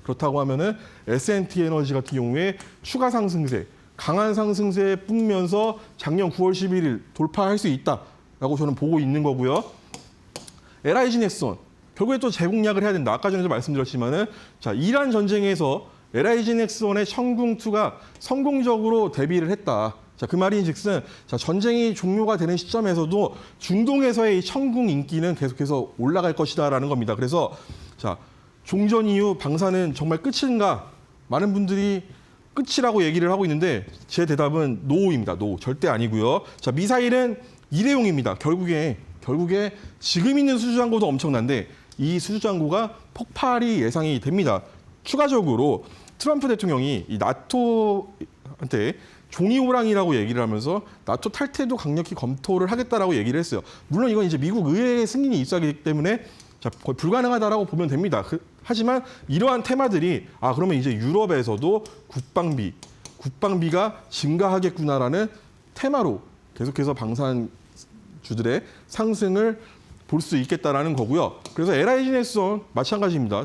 그렇다고 하면은 S&T 에너지 같은 경우에 추가 상승세, 강한 상승세에 뿜면서 작년 9월 11일 돌파할 수 있다라고 저는 보고 있는 거고요. LIG 넥슨 결국에 또 재공략을 해야 된다. 아까 전에도 말씀드렸지만은 자, 이란 전쟁에서 LIG 넥슨의 청궁2가 성공적으로 데뷔를 했다. 자, 그 말인즉슨 자, 전쟁이 종료가 되는 시점에서도 중동에서의 이 청궁 인기는 계속해서 올라갈 것이다라는 겁니다. 그래서 자, 종전 이후 방사는 정말 끝인가? 많은 분들이 끝이라고 얘기를 하고 있는데 제 대답은 노입니다. 노. 절대 아니고요. 자, 미사일은 일회용입니다. 결국에 지금 있는 수주잔고도 엄청난데 이 수주잔고가 폭발이 예상이 됩니다. 추가적으로 트럼프 대통령이 이 나토한테 종이호랑이라고 얘기를 하면서 나토 탈퇴도 강력히 검토를 하겠다라고 얘기를 했어요. 물론 이건 이제 미국 의회의 승인이 있어야 하기 때문에 자, 거의 불가능하다라고 보면 됩니다. 하지만 이러한 테마들이 그러면 이제 유럽에서도 국방비가 증가하겠구나라는 테마로 계속해서 방산주들의 상승을 볼 수 있겠다라는 거고요. 그래서 LIG 넥스원 마찬가지입니다.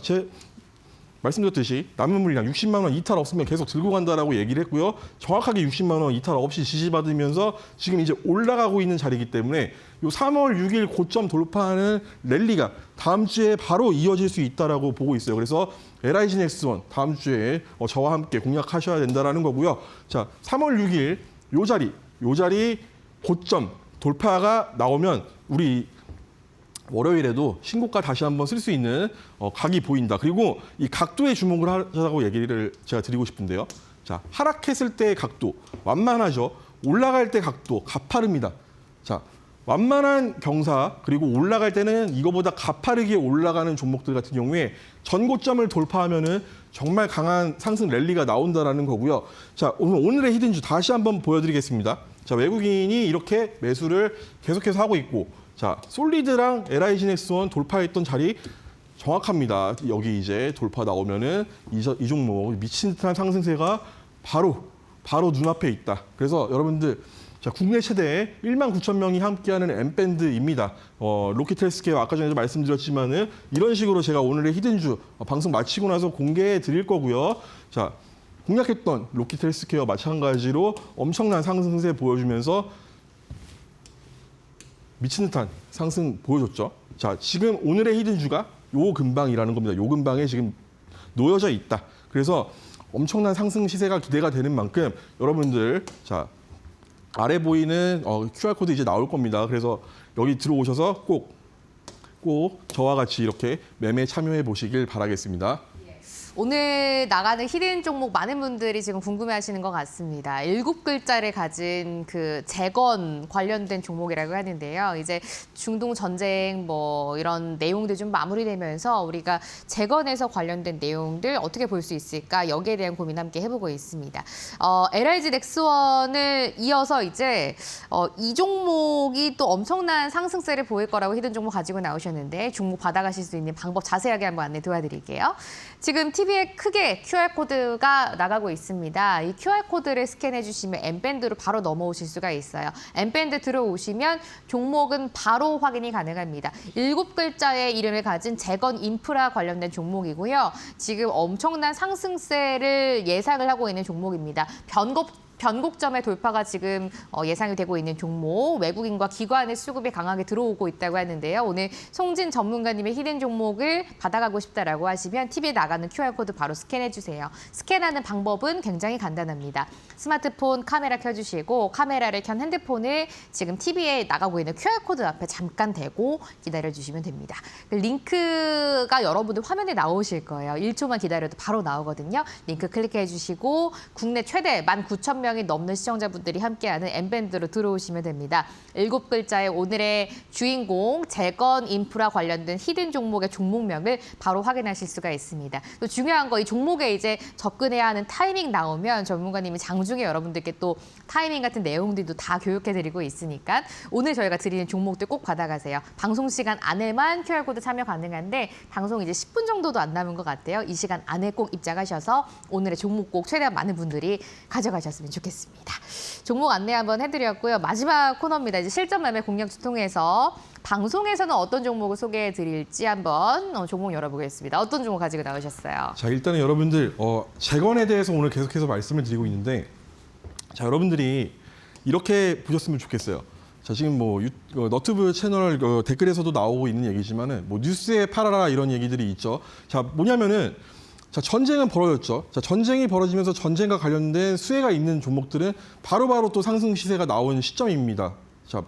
말씀드렸듯이 남은 물량 60만 원 이탈 없으면 계속 들고 간다라고 얘기를 했고요. 정확하게 60만 원 이탈 없이 지지받으면서 지금 이제 올라가고 있는 자리이기 때문에 요 3월 6일 고점 돌파하는 랠리가 다음 주에 바로 이어질 수 있다라고 보고 있어요. 그래서 LIG 넥스원 다음 주에 저와 함께 공략하셔야 된다라는 거고요. 자, 3월 6일 요 자리 고점 돌파가 나오면 우리 월요일에도 신고가 다시 한번 쓸 수 있는 각이 보인다. 그리고 이 각도에 주목을 하자고 얘기를 제가 드리고 싶은데요. 자, 하락했을 때의 각도 완만하죠. 올라갈 때 각도 가파릅니다. 자, 완만한 경사 그리고 올라갈 때는 이거보다 가파르게 올라가는 종목들 같은 경우에 전고점을 돌파하면은 정말 강한 상승 랠리가 나온다라는 거고요. 자, 오늘의 히든주 다시 한번 보여드리겠습니다. 자, 외국인이 이렇게 매수를 계속해서 하고 있고, 자, 솔리드랑 LIG 넥스원 돌파했던 자리 정확합니다. 여기 이제 돌파 나오면은 이 종목 미친 듯한 상승세가 바로 눈앞에 있다. 그래서 여러분들 자, 국내 최대 19,000명이 함께하는 M밴드입니다. 로켓 헬스케어 아까 전에도 말씀드렸지만은 이런 식으로 제가 오늘의 히든주 방송 마치고 나서 공개해 드릴 거고요. 자, 공략했던 로켓 헬스케어 마찬가지로 엄청난 상승세 보여주면서 미친 듯한 상승 보여줬죠. 자, 지금 오늘의 히든주가 요 근방이라는 겁니다. 요 근방에 지금 놓여져 있다. 그래서 엄청난 상승 시세가 기대가 되는 만큼 여러분들 자, 아래 보이는 QR코드 이제 나올 겁니다. 그래서 여기 들어오셔서 꼭 저와 같이 이렇게 매매 참여해 보시길 바라겠습니다. 오늘 나가는 히든 종목 많은 분들이 지금 궁금해하시는 것 같습니다. 7글자를 가진 그 재건 관련된 종목이라고 하는데요. 이제 중동 전쟁 뭐 이런 내용들 좀 마무리되면서 우리가 재건에서 관련된 내용들 어떻게 볼 수 있을까 여기에 대한 고민 함께 해보고 있습니다. LIG 넥스원을 이어서 이제 이 종목이 또 엄청난 상승세를 보일 거라고 히든 종목 가지고 나오셨는데 종목 받아가실 수 있는 방법 자세하게 한번 안내 도와드릴게요. 지금 TV에 크게 QR코드가 나가고 있습니다. 이 QR코드를 스캔해 주시면 M밴드로 바로 넘어오실 수가 있어요. M밴드 들어오시면 종목은 바로 확인이 가능합니다. 7글자의 이름을 가진 재건 인프라 관련된 종목이고요. 지금 엄청난 상승세를 예상을 하고 있는 종목입니다. 변곡점의 돌파가 지금 예상이 되고 있는 종목, 외국인과 기관의 수급이 강하게 들어오고 있다고 하는데요. 오늘 송진 전문가님의 히든 종목을 받아가고 싶다라고 하시면 TV에 나가는 QR코드 바로 스캔해 주세요. 스캔하는 방법은 굉장히 간단합니다. 스마트폰 카메라 켜주시고 카메라를 켠 핸드폰을 지금 TV에 나가고 있는 QR코드 앞에 잠깐 대고 기다려주시면 됩니다. 링크가 여러분들 화면에 나오실 거예요. 1초만 기다려도 바로 나오거든요. 링크 클릭해 주시고 국내 최대 19,000명이 넘는 시청자분들이 함께하는 M밴드로 들어오시면 됩니다. 7글자의 오늘의 주인공 재건 인프라 관련된 히든 종목의 종목명을 바로 확인하실 수가 있습니다. 또 중요한 거 이 종목에 이제 접근해야 하는 타이밍 나오면 전문가님이 장중에 여러분들께 또 타이밍 같은 내용들도 다 교육해드리고 있으니까 오늘 저희가 드리는 종목들 꼭 받아가세요. 방송 시간 안에만 QR코드 참여 가능한데 방송 이제 10분 정도도 안 남은 것 같아요. 이 시간 안에 꼭 입장하셔서 오늘의 종목 꼭 최대한 많은 분들이 가져가셨으면 좋겠습니다. 종목 안내 한번 해드렸고요. 마지막 코너입니다. 이제 실전 매매 공략주 통해서 방송에서는 어떤 종목을 소개해 드릴지 한번 종목 열어보겠습니다. 어떤 종목 가지고 나오셨어요? 자, 일단은 여러분들 재건에 대해서 오늘 계속해서 말씀을 드리고 있는데 자, 여러분들이 이렇게 보셨으면 좋겠어요. 자, 지금 뭐 너튜브 채널 댓글에서도 나오고 있는 얘기지만은 뭐 뉴스에 팔아라 이런 얘기들이 있죠. 자, 뭐냐면은 자, 전쟁은 벌어졌죠. 자, 전쟁이 벌어지면서 전쟁과 관련된 수혜가 있는 종목들은 바로바로 또 상승 시세가 나오는 시점입니다. 자,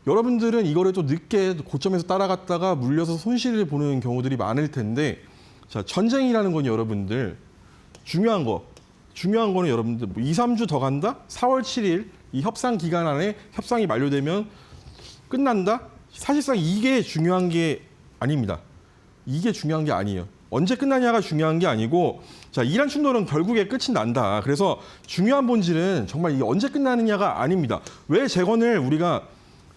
여러분들은 이거를 또 늦게 고점에서 따라갔다가 물려서 손실을 보는 경우들이 많을 텐데 자, 전쟁이라는 건 여러분들 중요한 거는 여러분들 뭐 2, 3주 더 간다? 4월 7일 이 협상 기간 안에 협상이 만료되면 끝난다? 사실상 이게 중요한 게 아닙니다. 이게 중요한 게 아니에요. 언제 끝나냐가 중요한 게 아니고 자, 이란 충돌은 결국에 끝이 난다. 그래서 중요한 본질은 정말 이게 언제 끝나느냐가 아닙니다. 왜 재건을 우리가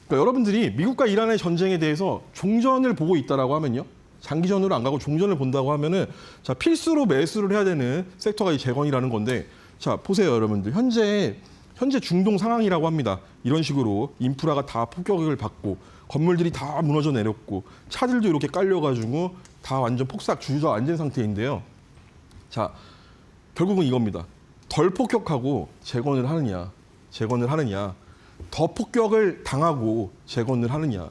그러니까 여러분들이 미국과 이란의 전쟁에 대해서 종전을 보고 있다라고 하면요. 장기전으로 안 가고 종전을 본다고 하면은 자, 필수로 매수를 해야 되는 섹터가 이 재건이라는 건데 자, 보세요, 여러분들. 현재 중동 상황이라고 합니다. 이런 식으로 인프라가 다 폭격을 받고 건물들이 다 무너져 내렸고 차들도 이렇게 깔려가지고 다 완전 폭삭 주저앉은 상태인데요. 자, 결국은 이겁니다. 덜 폭격하고 재건을 하느냐, 더 폭격을 당하고 재건을 하느냐.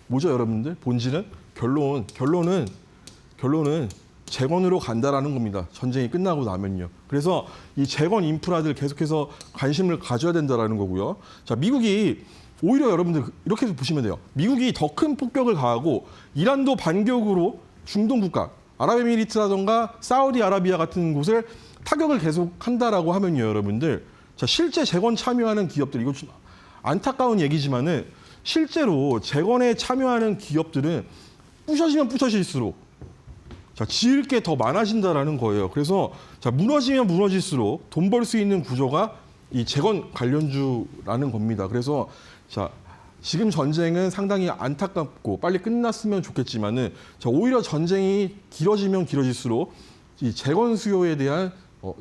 뭐죠, 여러분들? 본질은 결론은 재건으로 간다라는 겁니다. 전쟁이 끝나고 나면요. 그래서 이 재건 인프라들 계속해서 관심을 가져야 된다라는 거고요. 자, 미국이 오히려 여러분들 이렇게 보시면 돼요. 미국이 더 큰 폭격을 가하고 이란도 반격으로 중동 국가, 아랍에미리트라던가 사우디아라비아 같은 곳을 타격을 계속한다라고 하면요, 여러분들. 자, 실제 재건 참여하는 기업들, 이거 좀 안타까운 얘기지만은 실제로 재건에 참여하는 기업들은 부셔지면 부셔질수록 자, 지을 게 더 많아진다라는 거예요. 그래서 자, 무너지면 무너질수록 돈 벌 수 있는 구조가 이 재건 관련주라는 겁니다. 그래서 자, 지금 전쟁은 상당히 안타깝고 빨리 끝났으면 좋겠지만은 자, 오히려 전쟁이 길어지면 길어질수록 이 재건 수요에 대한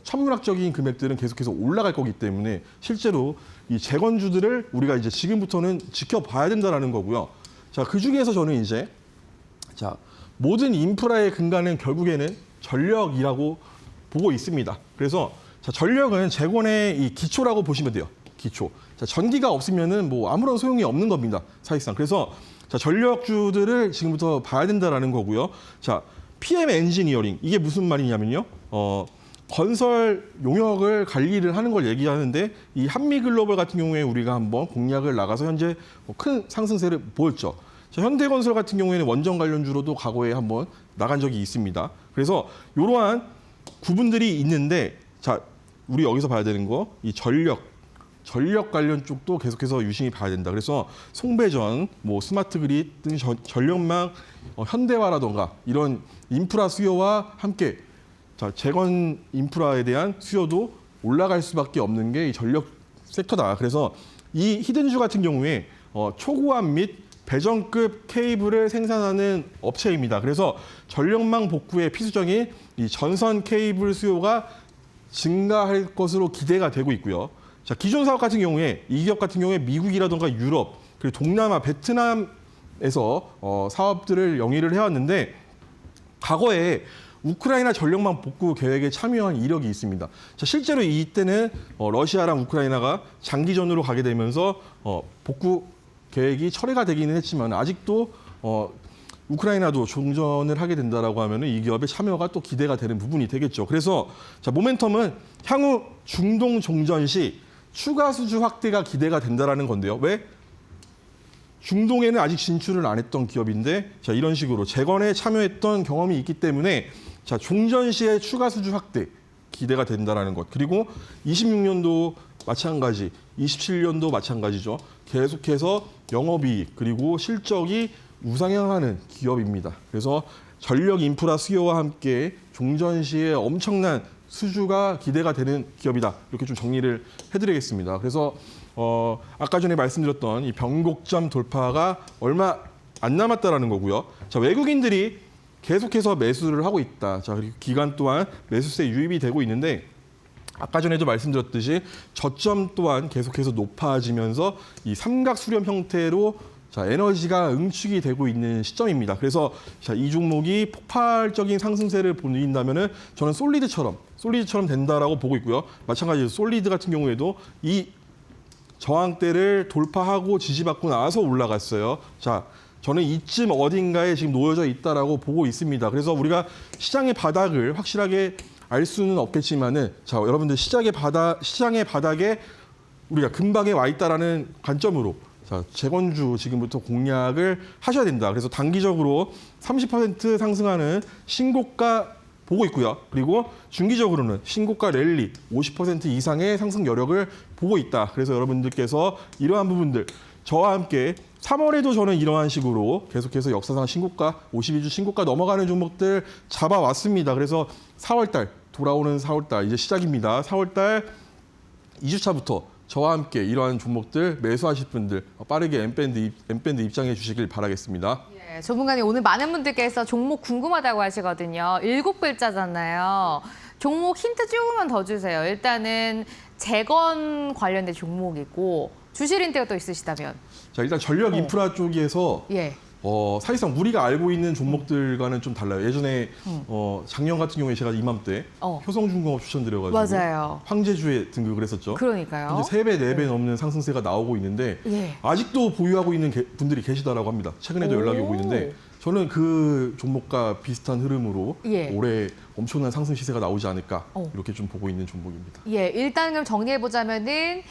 천문학적인 금액들은 계속해서 올라갈 거기 때문에 실제로 이 재건주들을 우리가 이제 지금부터는 지켜봐야 된다라는 거고요. 자, 그 중에서 저는 이제 자, 모든 인프라의 근간은 결국에는 전력이라고 보고 있습니다. 그래서 자, 전력은 재건의 이 기초라고 보시면 돼요. 기초. 자, 전기가 없으면은 뭐 아무런 소용이 없는 겁니다. 사실상. 그래서 자, 전력주들을 지금부터 봐야 된다라는 거고요. 자, PM 엔지니어링 이게 무슨 말이냐면요. 건설 용역을 관리를 하는 걸 얘기하는데 이 한미글로벌 같은 경우에 우리가 한번 공략을 나가서 현재 큰 상승세를 보였죠. 자, 현대건설 같은 경우에는 원전 관련주로도 과거에 한번 나간 적이 있습니다. 그래서 이러한 구분들이 있는데 자, 우리 여기서 봐야 되는 거 이 전력 관련 쪽도 계속해서 유심히 봐야 된다. 그래서 송배전, 뭐 스마트 그리드 등 전력망 현대화라던가 이런 인프라 수요와 함께 자, 재건 인프라에 대한 수요도 올라갈 수밖에 없는 게 이 전력 섹터다. 그래서 이 히든주 같은 경우에 초고압 및 배전급 케이블을 생산하는 업체입니다. 그래서 전력망 복구에 필수적인 이 전선 케이블 수요가 증가할 것으로 기대가 되고 있고요. 자, 기존 사업 같은 경우에 이 기업 같은 경우에 미국이라던가 유럽 그리고 동남아, 베트남에서 사업들을 영위를 해왔는데 과거에 우크라이나 전력망 복구 계획에 참여한 이력이 있습니다. 자, 실제로 이때는 러시아랑 우크라이나가 장기전으로 가게 되면서 복구 계획이 철회가 되기는 했지만 아직도 우크라이나도 종전을 하게 된다라고 하면은 이 기업의 참여가 또 기대가 되는 부분이 되겠죠. 그래서 자, 모멘텀은 향후 중동 종전 시 추가 수주 확대가 기대가 된다라는 건데요. 왜? 중동에는 아직 진출을 안 했던 기업인데 자, 이런 식으로 재건에 참여했던 경험이 있기 때문에 자, 종전 시에 추가 수주 확대 기대가 된다라는 것. 그리고 26년도 마찬가지, 27년도 마찬가지죠. 계속해서 영업이익 그리고 실적이 우상향하는 기업입니다. 그래서 전력 인프라 수요와 함께 종전 시에 엄청난 수주가 기대가 되는 기업이다. 이렇게 좀 정리를 해드리겠습니다. 그래서 아까 전에 말씀드렸던 이 변곡점 돌파가 얼마 안 남았다라는 거고요. 자, 외국인들이 계속해서 매수를 하고 있다. 자, 그리고 기간 또한 매수세 유입이 되고 있는데 아까 전에도 말씀드렸듯이 저점 또한 계속해서 높아지면서 이 삼각 수렴 형태로 자, 에너지가 응축이 되고 있는 시점입니다. 그래서 자, 이 종목이 폭발적인 상승세를 보인다면은 저는 솔리드처럼 된다라고 보고 있고요. 마찬가지로 솔리드 같은 경우에도 이 저항대를 돌파하고 지지받고 나서 올라갔어요. 자, 저는 이쯤 어딘가에 지금 놓여져 있다라고 보고 있습니다. 그래서 우리가 시장의 바닥을 확실하게 알 수는 없겠지만은 자, 여러분들 시장의 바닥에 우리가 근방에 와 있다라는 관점으로 자, 재건주 지금부터 공략을 하셔야 된다. 그래서 단기적으로 30% 상승하는 신고가 보고 있고요. 그리고 중기적으로는 신고가 랠리 50% 이상의 상승 여력을 보고 있다. 그래서 여러분들께서 이러한 부분들 저와 함께 3월에도 저는 이러한 식으로 계속해서 역사상 신고가 52주 신고가 넘어가는 종목들 잡아왔습니다. 그래서 4월달 돌아오는 4월달 이제 시작입니다. 4월달 2주차부터 저와 함께 이러한 종목들 매수하실 분들 빠르게 엠밴드 입장해 주시길 바라겠습니다. 예, 전문가님 오늘 많은 분들께서 종목 궁금하다고 하시거든요. 7글자잖아요. 종목 힌트 조금만 더 주세요. 일단은 재건 관련된 종목이고 주실 힌트가 또 있으시다면. 자, 일단 전력 인프라 쪽에서 예. 사실상 우리가 알고 있는 종목들과는 좀 달라요. 예전에 작년 같은 경우에 제가 이맘때 효성중공업 추천드려가지고 맞아요. 황제주에 등극을 했었죠. 그러니까요. 이제 3배, 4배 넘는 상승세가 나오고 있는데 예. 아직도 보유하고 있는 분들이 계시다라고 합니다. 최근에도 연락이 오고 있는데 저는 그 종목과 비슷한 흐름으로 예. 올해 엄청난 상승 시세가 나오지 않을까 어. 이렇게 좀 보고 있는 종목입니다. 예, 일단 그럼 정리해보자면은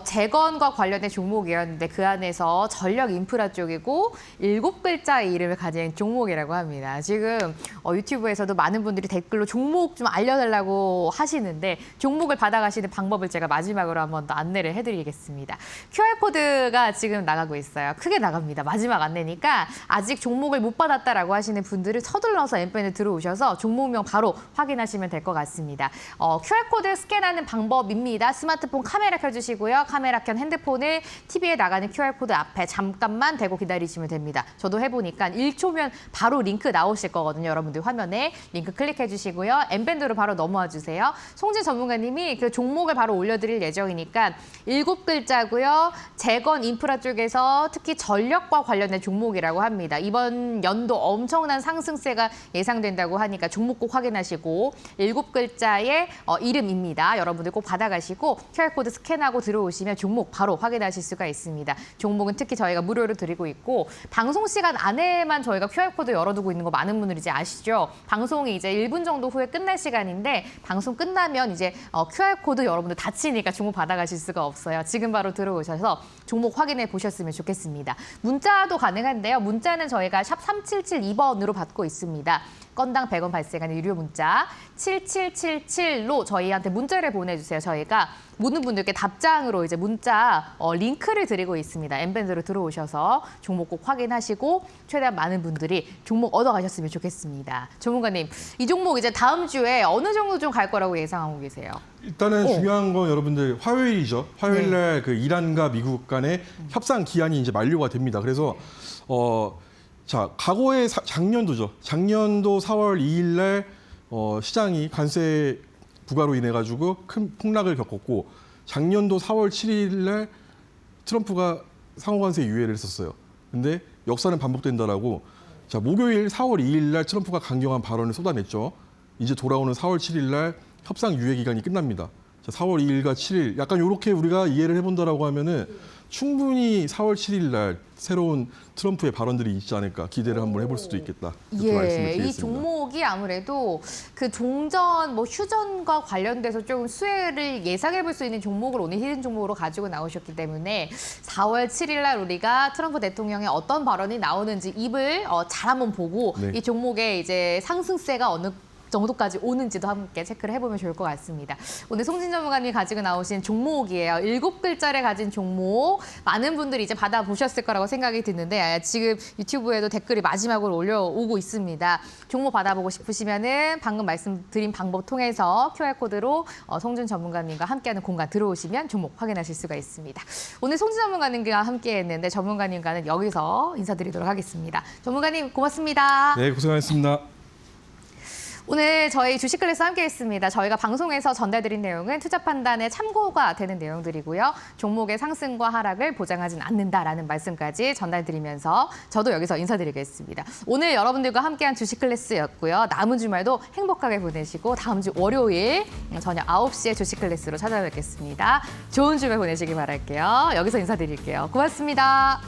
재건과 관련된 종목이었는데 그 안에서 전력 인프라 쪽이고 7글자의 이름을 가진 종목이라고 합니다. 지금 유튜브에서도 많은 분들이 댓글로 종목 좀 알려달라고 하시는데 종목을 받아가시는 방법을 제가 마지막으로 한번 더 안내를 해드리겠습니다. QR코드가 지금 나가고 있어요. 크게 나갑니다. 마지막 안내니까 아직 종목을 못 받았다라고 하시는 분들은 서둘러서 엠밴드 들어오셔서 종목명 바로 확인하시면 될 것 같습니다. QR코드 스캔하는 방법입니다. 스마트폰 카메라 켜주시고요. 카메라 켠 핸드폰을 TV에 나가는 QR코드 앞에 잠깐만 대고 기다리시면 됩니다. 저도 해보니까 1초면 바로 링크 나오실 거거든요. 여러분들 화면에 링크 클릭해 주시고요. 엠밴드로 바로 넘어와 주세요. 송진 전문가님이 그 종목을 바로 올려드릴 예정이니까 7글자고요. 재건 인프라 쪽에서 특히 전력과 관련된 종목이라고 합니다. 이번 연도 엄청난 상승세가 예상된다고 하니까 종목 꼭 확인하시고 7글자의 이름입니다. 여러분들 꼭 받아가시고 QR코드 스캔하고 들어오시면 종목 바로 확인하실 수가 있습니다. 종목은 특히 저희가 무료로 드리고 있고 방송 시간 안에만 저희가 QR코드 열어두고 있는 거 많은 분들이 이제 아시죠? 방송이 이제 1분 정도 후에 끝날 시간인데 방송 끝나면 이제 QR코드 여러분들 닫히니까 종목 받아가실 수가 없어요. 지금 바로 들어오셔서 종목 확인해 보셨으면 좋겠습니다. 문자도 가능한데요. 문자는 저희가 샵 3772번으로 받고 있습니다. 건당 100원 발생하는 유료 문자 7777로 저희한테 문자를 보내주세요. 저희가 모든 분들께 답장으로 이제 문자 링크를 드리고 있습니다. 엠밴드로 들어오셔서 종목 꼭 확인하시고 최대한 많은 분들이 종목 얻어가셨으면 좋겠습니다. 전문가님, 이 종목 이제 다음 주에 어느 정도 좀 갈 거라고 예상하고 계세요? 일단은 중요한 건 여러분들 화요일이죠. 화요일 날 그 이란과 미국 간의 협상 기한이 이제 만료가 됩니다. 그래서 자, 과거의 작년도죠. 작년도 4월 2일 날 시장이 관세 부과로 인해 가지고 큰 폭락을 겪었고 작년도 4월 7일 날 트럼프가 상호관세 유예를 했었어요. 근데 역사는 반복된다라고 자, 목요일 4월 2일 날 트럼프가 강경한 발언을 쏟아냈죠. 이제 돌아오는 4월 7일 날 협상 유예 기간이 끝납니다. 자, 4월 2일과 7일 약간 이렇게 우리가 이해를 해본다라고 하면은 충분히 4월 7일 날 새로운 트럼프의 발언들이 있지 않을까 기대를 한번 해볼 수도 있겠다. 이렇게 말씀을 드리겠습니다. 이 종목이 아무래도 그 종전, 휴전과 관련돼서 좀 수혜를 예상해 볼 수 있는 종목을 오늘 히든 종목으로 가지고 나오셨기 때문에 4월 7일 날 우리가 트럼프 대통령의 어떤 발언이 나오는지 입을 잘 한번 보고 이 종목의 이제 상승세가 어느 정도까지 오는지도 함께 체크를 해보면 좋을 것 같습니다. 오늘 송진 전문가님이 가지고 나오신 종목이에요. 7글자를 가진 종목. 많은 분들이 이제 받아보셨을 거라고 생각이 드는데 지금 유튜브에도 댓글이 마지막으로 올려오고 있습니다. 종목 받아보고 싶으시면은 방금 말씀드린 방법 통해서 QR코드로 송진 전문가님과 함께하는 공간 들어오시면 종목 확인하실 수가 있습니다. 오늘 송진 전문가님과 함께했는데 전문가님과는 여기서 인사드리도록 하겠습니다. 전문가님 고맙습니다. 네, 고생하셨습니다. 오늘 저희 주식 클래스 함께했습니다. 저희가 방송에서 전달드린 내용은 투자 판단에 참고가 되는 내용들이고요. 종목의 상승과 하락을 보장하진 않는다라는 말씀까지 전달드리면서 저도 여기서 인사드리겠습니다. 오늘 여러분들과 함께한 주식 클래스였고요. 남은 주말도 행복하게 보내시고 다음 주 월요일 저녁 9시에 주식 클래스로 찾아뵙겠습니다. 좋은 주말 보내시기 바랄게요. 여기서 인사드릴게요. 고맙습니다.